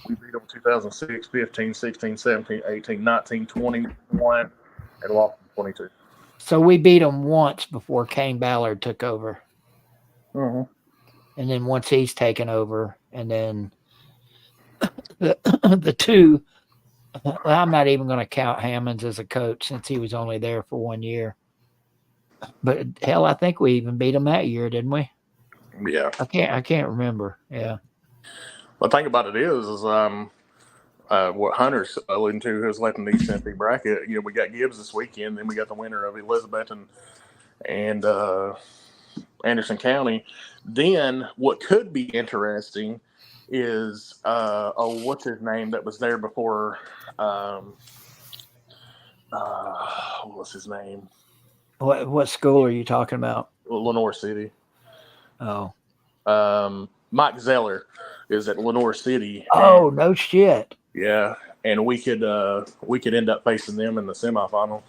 We beat them 2006, 15, 16, 17, 18, 19, 21, and lost 22. So we beat them once before Kane Ballard took over. Mm-hmm. And then once he's taken over, and then the 2, I'm not even going to count Hammonds as a coach since he was only there for 1 year. But hell, I think we even beat them that year, didn't we? Yeah. I can't remember. Yeah. The thing about it is what Hunter's alluding to is left in the East Tennessee bracket. We got Gibbs this weekend, then we got the winner of Elizabeth and Anderson County. Then what could be interesting is what's his name that was there before? What's his name? What school are you talking about? Lenore City. Oh. Mike Zeller is at Lenore City. Oh, no shit. Yeah, and we could end up facing them in the semifinals.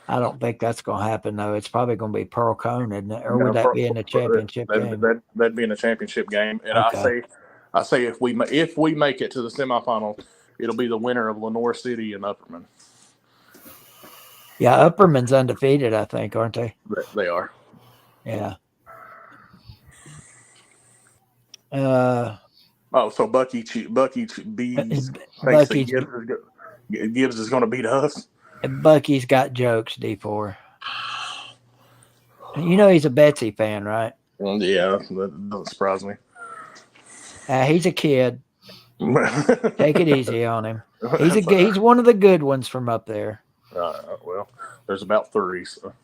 I don't think that's going to happen, though. It's probably going to be Pearl Cone, isn't it? Or would that be in the championship game? That'd be in the championship game. And okay. I say if we make it to the semifinal, it'll be the winner of Lenore City and Upperman. Yeah, Upperman's undefeated, I think, aren't they? They are. Yeah. So Bucky Bees thinks that Gibbs is going to beat us. Bucky's got jokes, D4. He's a Betsy fan, right? Yeah, that doesn't surprise me. He's a kid. Take it easy on him. He's one of the good ones from up there. Well, there's about 3. So.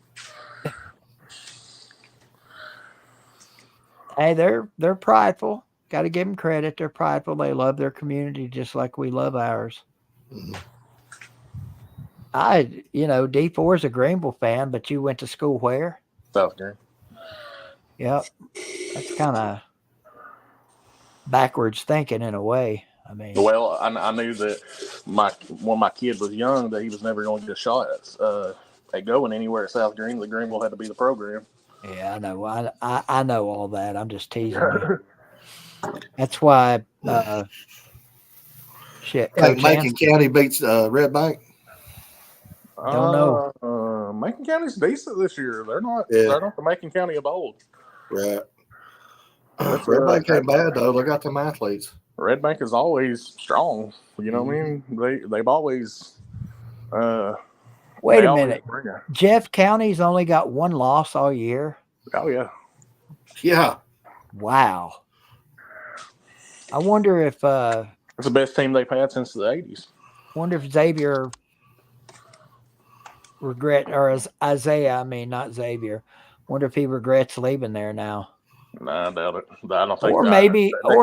Hey, they're prideful. Got to give them credit. They're prideful. They love their community just like we love ours. Mm-hmm. D4 is a Greenville fan, but you went to school where? South Green. Yep. That's kind of backwards thinking in a way. I mean, Well, I knew that when my kid was young that he was never going to get a shot at going anywhere at South Green. The Greenville had to be the program. yeah, I know. I know all that. I'm just teasing you. That's why. Shit, Hey, Coach Macon Hanson. County beats Red Bank. Don't know. Macon County's decent this year. They're not. Yeah. They're not the Macon County of old. Right. That's, Red Bank ain't bad though. They got them athletes. Red Bank is always strong. You know what I mean? They've always. Wait they a always minute. bring it. Jeff County's only got one loss all year. Oh yeah. Yeah. Wow. I wonder if it's the best team they've had since the 80s. Wonder if Xavier Isaiah, I mean not Xavier. Wonder if he regrets leaving there now. No, I doubt it. I don't think. Or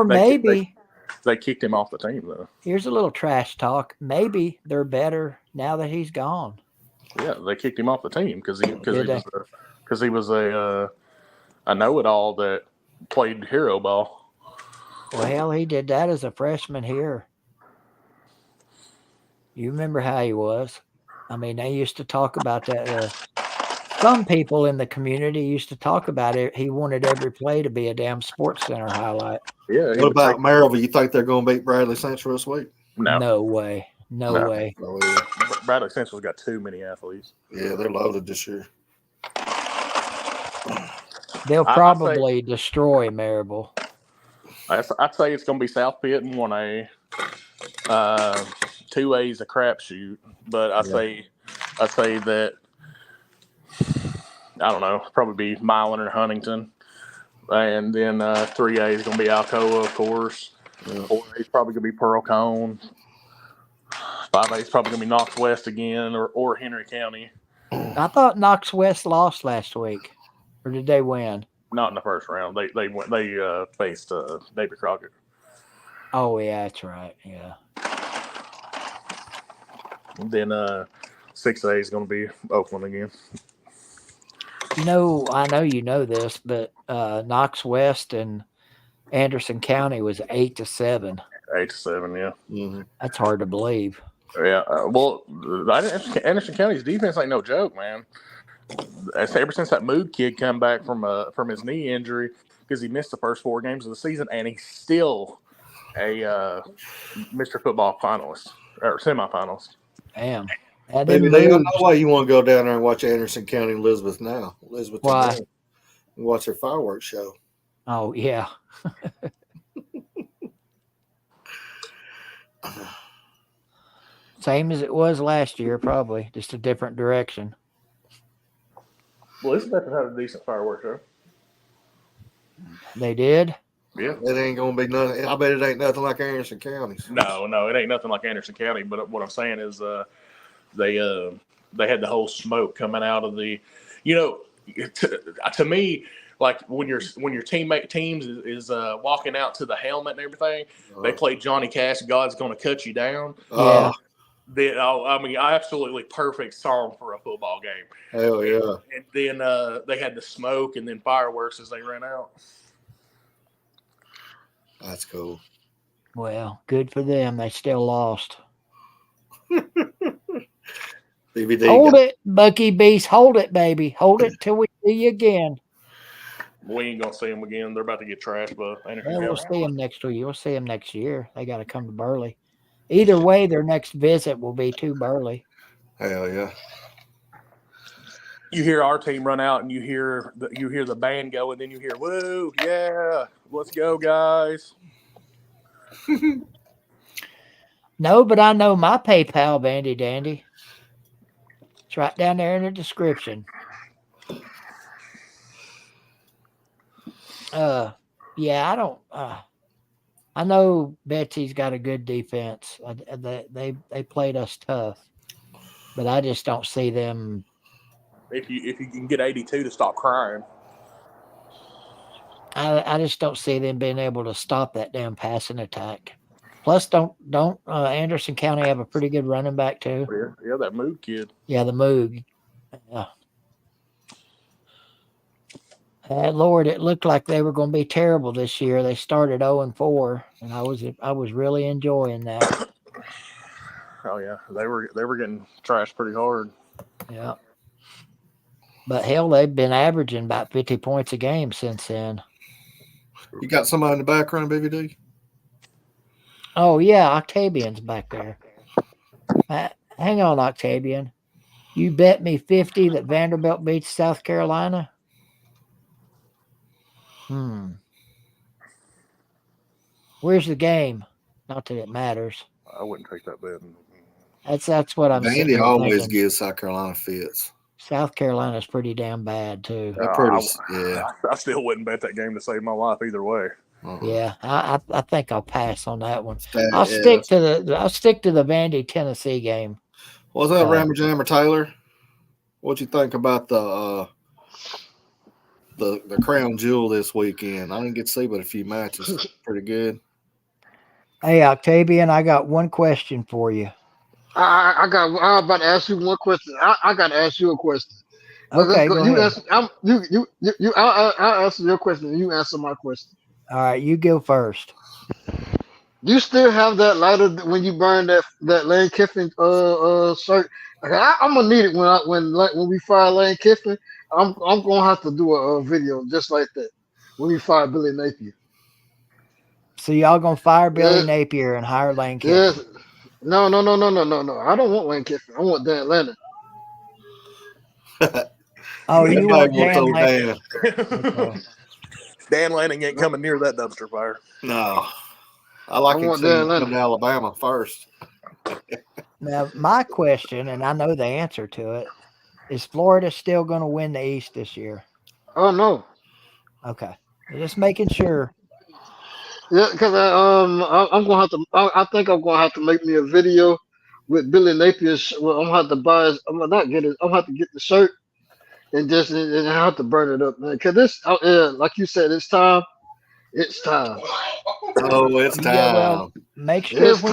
maybe they kicked him off the team though. Here's a little trash talk. Maybe they're better now that he's gone. Yeah, they kicked him off the team because he was a know-it-all that played hero ball. Well, hell, he did that as a freshman here. You remember how he was? I mean, they used to talk about that. Some people in the community used to talk about it. He wanted every play to be a damn Sports Center highlight. Yeah. What about Maryville? You think they're going to beat Bradley Central this week? No way. No way. Oh, yeah. Bradley Central's got too many athletes. Yeah, they're loaded this year. They'll probably destroy Maryville. I'd say it's going to be South Pitt in 1A. 2A is a crapshoot, but I'd say that I don't know, probably be Milan or Huntington, and then 3A is going to be Alcoa, of course. 4A is probably going to be Pearl Cone. 5A is probably going to be Knox West again, or Henry County. I thought Knox West lost last week, or did they win? Not in the first round. They faced David Crockett. Oh yeah, that's right. Yeah. And then 6A is going to be Oakland again. I know you know this, but Knox West and Anderson County was 8-7. 8-7, yeah. Mm-hmm. That's hard to believe. Yeah, well, Anderson County's defense ain't no joke, man. Ever since that Moog kid come back from his knee injury, because he missed the first 4 games of the season, and he's still a Mr. Football finalist or semifinalist. Damn. Maybe they don't know why you want to go down there and watch Anderson County and Elizabeth now. Why? And watch their fireworks show. Oh yeah. Same as it was last year, probably just a different direction. Well, Elizabeth had a decent fireworks show. They did. Yeah, it ain't gonna be nothing. I bet it ain't nothing like Anderson County's. No, it ain't nothing like Anderson County. But what I'm saying is, they had the whole smoke coming out of the, to me, like when your teams is walking out to the helmet and everything, they play Johnny Cash, God's Gonna Cut You Down. Yeah. Absolutely perfect song for a football game. Hell yeah. And then they had the smoke and then fireworks as they ran out. That's cool. Well, good for them. They still lost. BVD hold it, Bucky Beast. Hold it, baby. Hold it till we see you again. We ain't gonna see them again. They're about to get trashed, but we'll see them next week. We'll see them next year. They got to come to Burley. Either way, their next visit will be to Burley. Hell yeah. You hear our team run out and you hear the band go, and then you hear, woo, yeah, let's go, guys. No, but I know my PayPal, Bandy Dandy. It's right down there in the description. Yeah, I don't. I know Betsy's got a good defense. They played us tough, but I just don't see them. If you can get 82 to stop crying, I just don't see them being able to stop that damn passing attack. Plus, don't Anderson County have a pretty good running back too? Yeah, that Moog kid. Yeah, the Moog. Lord, it looked like they were going to be terrible this year. They started 0-4, and I was really enjoying that. Oh yeah, they were getting trashed pretty hard. Yeah. But hell, they've been averaging about 50 points a game since then. You got somebody in the background, BVD? Oh yeah, Octavian's back there. Hang on, Octavian. You bet me 50 that Vanderbilt beats South Carolina? Where's the game? Not that it matters. I wouldn't take that bet. That's what I'm sitting Vandy here always thinking. gives South Carolina fits. South Carolina's pretty damn bad too. They're pretty, yeah. I still wouldn't bet that game to save my life either way. Yeah, I think I'll pass on that one. That, I'll stick to the Vandy Tennessee game. What's up, Rammer Jammer Taylor? What you think about the crown jewel this weekend? I didn't get to see but a few matches. Pretty good. Hey, Octavian, I got one question for you. I'm about to ask you one question. I got to ask you a question. Okay, go you ahead. I'll answer your question and you answer my question. All right, you go first. You still have that lighter when you burn that Lane Kiffin shirt? I'm gonna need it when we fire Lane Kiffin. I'm gonna have to do a video just like that when we fire Billy Napier. So y'all gonna fire Billy Napier and hire Lane Kiffin? Yes. No. I don't want Lane Kiffin. I want Dan Lanning. Oh, you want Dan Lanning? Okay. Dan Lanning ain't coming near that dumpster fire. No. I like him to come to Alabama first. Now, my question, and I know the answer to it, is Florida still going to win the East this year? Oh, no. Okay. Just making sure. Yeah, because I'm gonna have to. I think I'm gonna have to make me a video with Billy Napier's. Well, I'm gonna have to buy. I'm gonna not get it. I'm gonna have to get the shirt and I have to burn it up, man. Because this, like you said, it's time. It's time. Oh, it's time. Yeah, well, make sure it's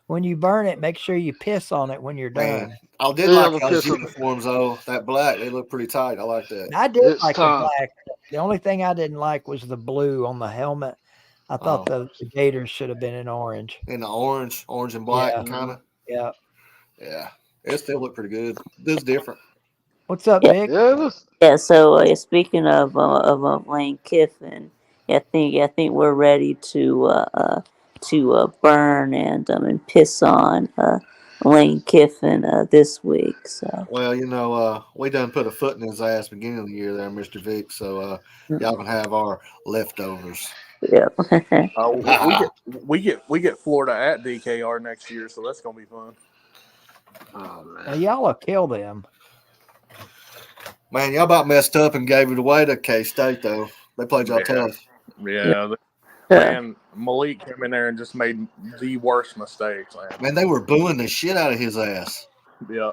when you burn it, make sure you piss on it when you're done. I did like those uniforms though. That black, they look pretty tight. I like that. I did like the black. The only thing I didn't like was the blue on the helmet. I thought the Gators should have been in orange. In the orange and black, kind of. Yeah. Yeah. It still look pretty good. This is different. What's up, Vic? Yeah. So speaking of Lane Kiffin, I think we're ready to burn and piss on Lane Kiffin this week. So we done put a foot in his ass beginning of the year there, Mr. Vic. So y'all can have our leftovers. Yeah. we get Florida at DKR next year, so that's gonna be fun. Oh man, now, y'all will kill them. Man, y'all about messed up and gave it away to K-State though. They played y'all tough. Yeah. Man, Malik came in there and just made the worst mistakes, Man, they were booing the shit out of his ass. Yeah.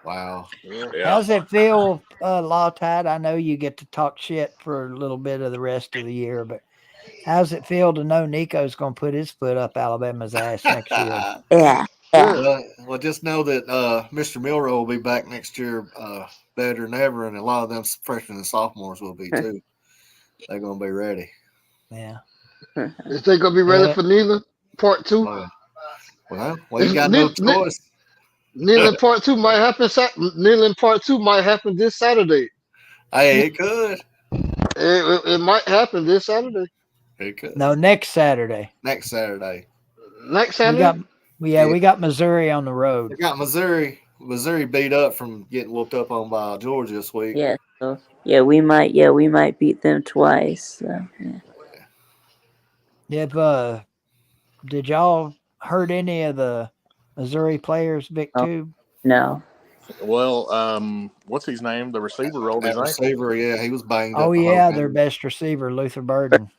Wow. Yeah. How's it feel, Law Tide? I know you get to talk shit for a little bit of the rest of the year, but how's it feel to know Nico's going to put his foot up Alabama's ass next year? Yeah. Well, just know that Mr. Milrow will be back next year better than ever, and a lot of them freshmen and sophomores will be too. They're going to be ready. Yeah. Is they going to be ready for Neyland Part 2? Well, you got no choice. Neyland Part 2 might happen. Neyland Part 2 might happen this Saturday. Hey, it could. It might happen this Saturday. It could. No, next Saturday. Next Saturday. Next Saturday? We got Missouri on the road. We got Missouri. Missouri beat up from getting whooped up on by Georgia this week. Yeah. So, we might beat them twice. So, yeah. Did y'all hurt any of the Missouri players, Vic, too? No. Well, what's his name? The receiver rolled his ankle. Receiver, yeah, he was banged up. Oh, yeah, their best receiver, Luther Burden.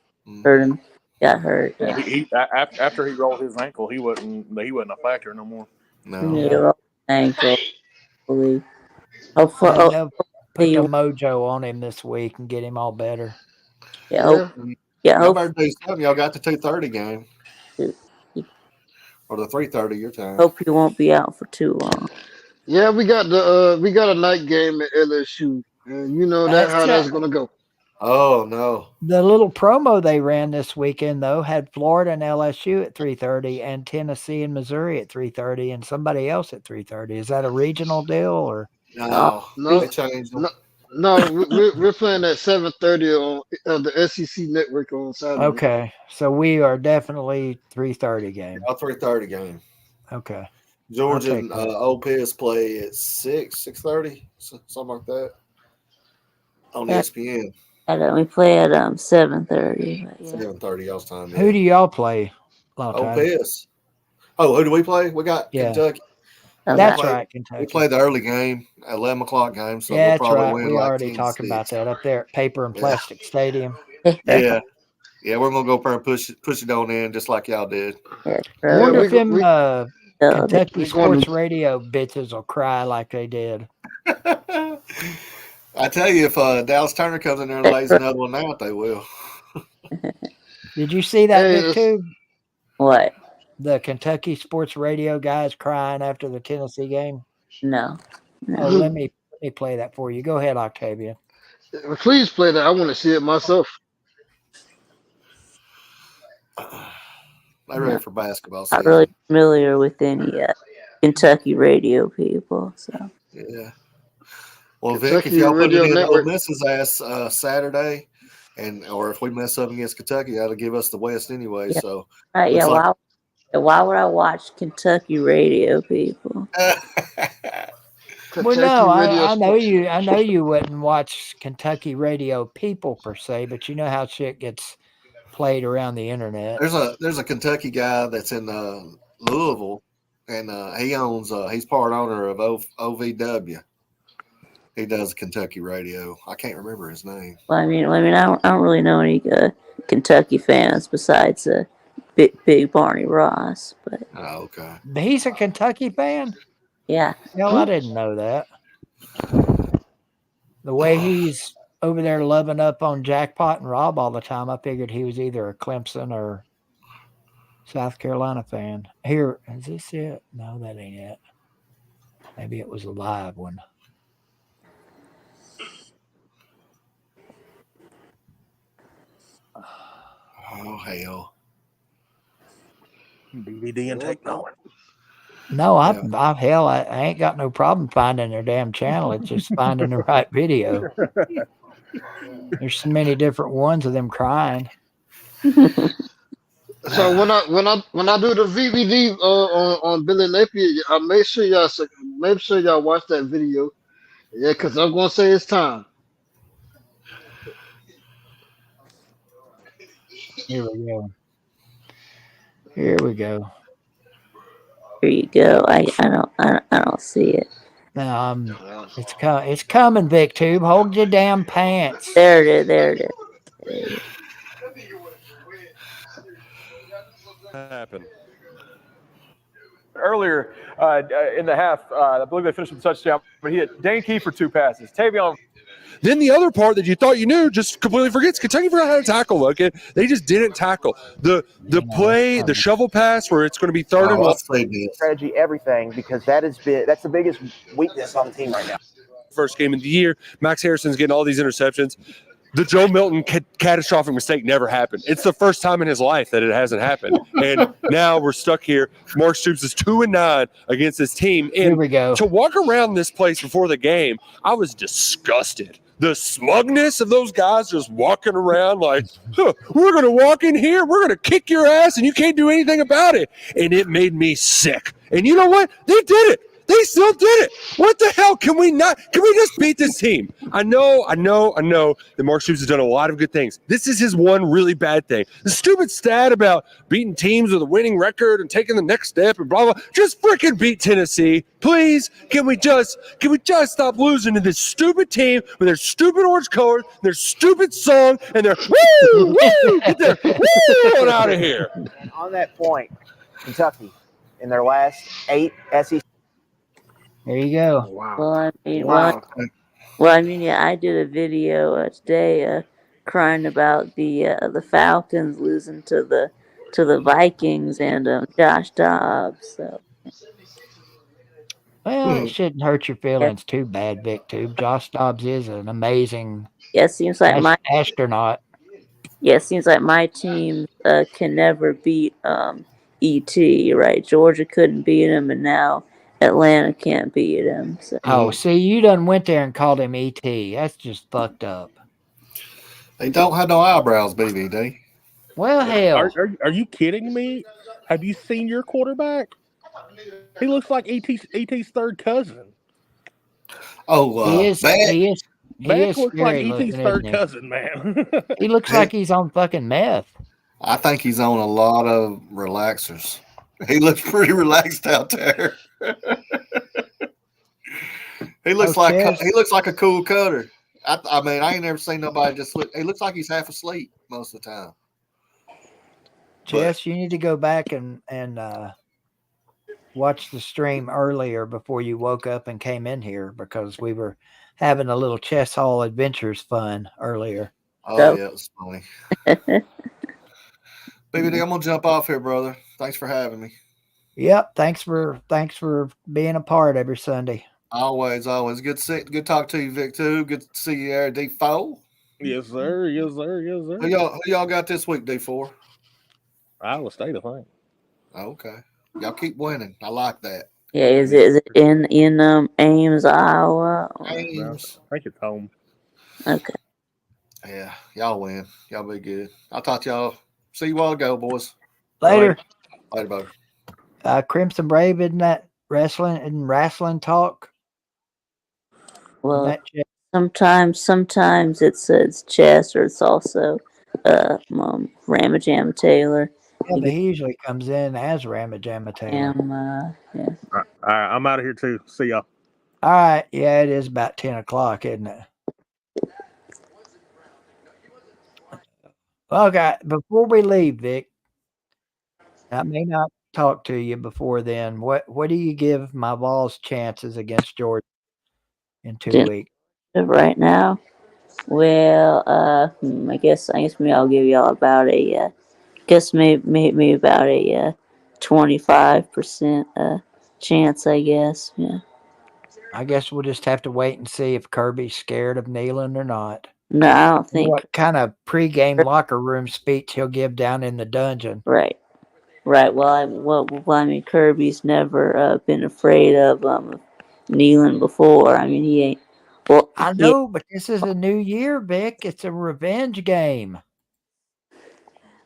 Hurt him. Got hurt. Yeah. He after he rolled his ankle, he wasn't a factor no more. No. Yeah, ankle. They'll put the mojo on him this week and get him all better. Yeah. Y'all better do something. Y'all got the 2:30 game. Or the 3:30 your time. Hope he won't be out for too long. Yeah, we got a night game at LSU and you know That's how that's gonna go. Oh no. the little promo they ran this weekend though had Florida and LSU at 3:30 and Tennessee and Missouri at 3:30 and somebody else at 3:30. Is that a regional deal or? No, No, they changed them. no, we're playing at 7:30 on the SEC network on Saturday. Okay, so we are definitely 3:30 game. A 3:30 game. Okay. Georgia I'll and take that. Ole Miss play at 6:30, something like that, on Yeah. ESPN. We play at 7:30. Yeah. 7:30 y'all's time. Who do y'all play? Ole Lautad? Miss. Oh, who do we play? We got Yeah. Kentucky. That's play, right, We Kentucky. play the early game, 11 o'clock game, so Yeah, we'll that's probably right. win We like already 10-6. talked about that up there at Paper and Yeah. Plastic Stadium. Yeah. Yeah, we're gonna go up there and push it on in just like y'all did. I wonder if them Kentucky we sports gonna- radio bitches will cry like they did. I tell you, if Dallas Turner comes in there and lays another one out, they will. Did you see that, Hey, Vic, too? What? The Kentucky sports radio guys crying after the Tennessee game? No. Oh, let me play that for you. Go ahead, Octavia. Please play that. I want to see it myself. They're ready for basketball Not season. really familiar with any Kentucky radio people, so. Yeah. Well, Kentucky Vic, if y'all put it Radio in Network. Ole Miss's ass Saturday, or if we mess up against Kentucky, that'll give us the West anyway. Yeah. So, Yeah, looks why would I watch Kentucky radio people? Well, no, Radio I know Sports. you. I know you wouldn't watch Kentucky radio people per se, but you know how shit gets played around the internet. there's a Kentucky guy that's in Louisville, and he owns he's part owner of OVW. He does Kentucky radio. I can't remember his name. Well, I mean, I don't really know any Kentucky fans besides Big Barney Ross, but Oh, okay. He's a Kentucky fan? yeah. Hell, I didn't know that. The way he's over there loving up on Jackpot and Rob all the time, I figured he was either a Clemson or South Carolina fan. Here, is this it? No, that ain't it. Maybe it was a live one. Oh, hell. BVD and take going. No, I ain't got no problem finding their damn channel. It's just finding the right video. There's so many different ones of them crying. So when I do the VVD on Billy Napier, I make sure y'all watch that video. Yeah, because I'm gonna say it's time. Here we go. Here we go. Here you go. I don't see it. Now it's coming, VicTube. Hold your damn pants. There it is. There it is. Happen. Earlier in the half, I believe they finished with a touchdown, but he hit Dane Key for 2 passes. Tavion. Then the other part that you thought you knew just completely forgets. Kentucky forgot how to tackle. Okay, they just didn't tackle the play, the shovel pass where it's going to be third and one. Strategy, everything, because that's the biggest weakness on the team right now. First game of the year, Max Harrison's getting all these interceptions. The Joe Milton catastrophic mistake never happened. It's the first time in his life that it hasn't happened, and now we're stuck here. Mark Stoops is 2-9 against this team, and here we go. To walk around this place before the game, I was disgusted. The smugness of those guys just walking around like, we're going to walk in here, we're going to kick your ass, and you can't do anything about it. And it made me sick. And you know what? They did it. They still did it. What the hell? Can we just beat this team? I know that Mark Stoops has done a lot of good things. This is his one really bad thing. The stupid stat about beating teams with a winning record and taking the next step and blah, blah. Just freaking beat Tennessee. Please, can we just stop losing to this stupid team with their stupid orange colors, their stupid song, and their woo, woo, get their woo out of here. And on that point, Kentucky, in their last 8 SEC. There you go. Wow. Well, I mean, yeah, I did a video today crying about the Falcons losing to the Vikings and Josh Dobbs. So. Well, it shouldn't hurt your feelings too bad, Vic Tube. Josh Dobbs is an amazing Yeah, it seems like astronaut. Yeah, it seems like my team can never beat ET. Right? Georgia couldn't beat him, and now Atlanta can't beat him. So. Oh, see, you done went there and called him ET. That's just fucked up. He don't have no eyebrows, BVD. Well, hell. Are you kidding me? Have you seen your quarterback? He looks like ET's third cousin. Oh, he is Beck looks like scary ET's looking, third isn't he? cousin, man. He looks like he's on fucking meth. I think he's on a lot of relaxers. He looks pretty relaxed out there. He looks like a cool cutter. I mean, I ain't never seen nobody just look. He looks like he's half asleep most of the time. Jess, you need to go back and watch the stream earlier before you woke up and came in here, because we were having a little chess hall adventures fun earlier. Oh yeah, it was funny. BBD, I'm gonna jump off here, brother. Thanks for having me. Yep, thanks for being a part every Sunday. Always good to talk to you, Vic too. Good to see you there, D4. Yes, sir. Yes, sir. Yes, sir. Who y'all got this week, D4? Iowa State, I think. Okay, y'all keep winning. I like that. Yeah, is it in Ames, Iowa? Ames. I think it's home. Okay. Yeah, y'all win. Y'all be good. I'll talk to y'all. See you all ago, boys. Later. Later, buddy. Crimson Brave, isn't that wrestling talk? Well, sometimes it's chess, or it's also Ramajam Taylor. Yeah, but he usually comes in as Ramajam Taylor. Yeah. All right, I'm out of here too. See y'all. All right. Yeah, it is about 10 o'clock, isn't it? Okay, before we leave, Vic, I may not talk to you before then. What do you give my VOLS chances against Georgia in 2 weeks? Right now, well, I guess maybe I'll give y'all about a, maybe about a 25% chance. I guess, yeah. I guess we'll just have to wait and see if Kirby's scared of Neyland or not. No, I don't think. What kind of pregame locker room speech he'll give down in the dungeon? Right. Well, I mean, Kirby's never been afraid of Neyland before. I mean, he ain't. Well, I know, but this is a new year, Vic. It's a revenge game.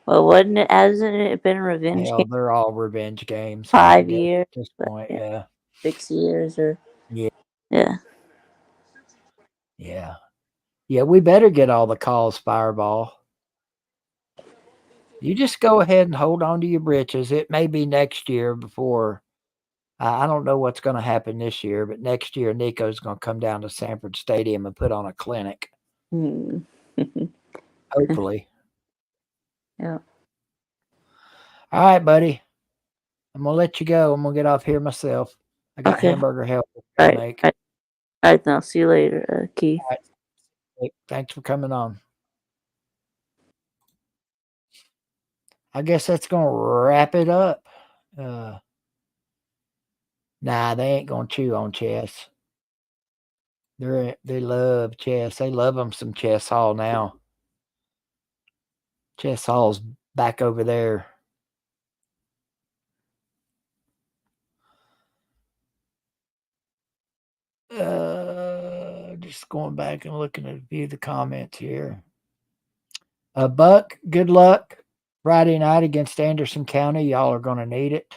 Well, hasn't it been a revenge game? They're all revenge games. 5 years at this point, yeah. 6 years or yeah. Yeah, we better get all the calls, Fireball. You just go ahead and hold on to your britches. It may be next year before. I don't know what's going to happen this year, but next year Nico's going to come down to Sanford Stadium and put on a clinic. Hopefully. Yeah. All right, buddy. I'm going to let you go. I'm going to get off here myself. I got hamburger help to make. All right, then I'll see you later, Keith. All right. Thanks for coming on. I guess that's going to wrap it up. Nah, they ain't going to chew on chess. They love chess. They love them some chess hall now. Chess hall's back over there. Just going back and looking at a few of the comments here. Buck, good luck Friday night against Anderson County. Y'all are going to need it.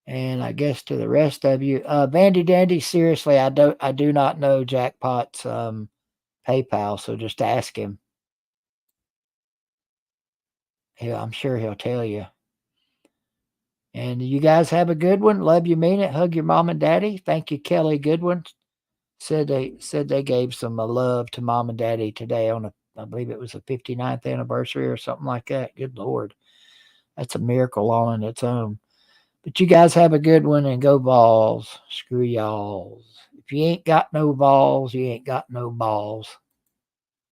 And I guess to the rest of you, Vandy Dandy, seriously, I do not know Jackpot's PayPal, so just ask him. I'm sure he'll tell you. And you guys have a good one. Love you, mean it. Hug your mom and daddy. Thank you, Kelly Goodwin. Said they gave some love to mom and daddy today on I believe it was the 59th anniversary or something like that. Good Lord. That's a miracle all on its own. But you guys have a good one and go Vols. Screw y'alls. If you ain't got no balls, you ain't got no balls.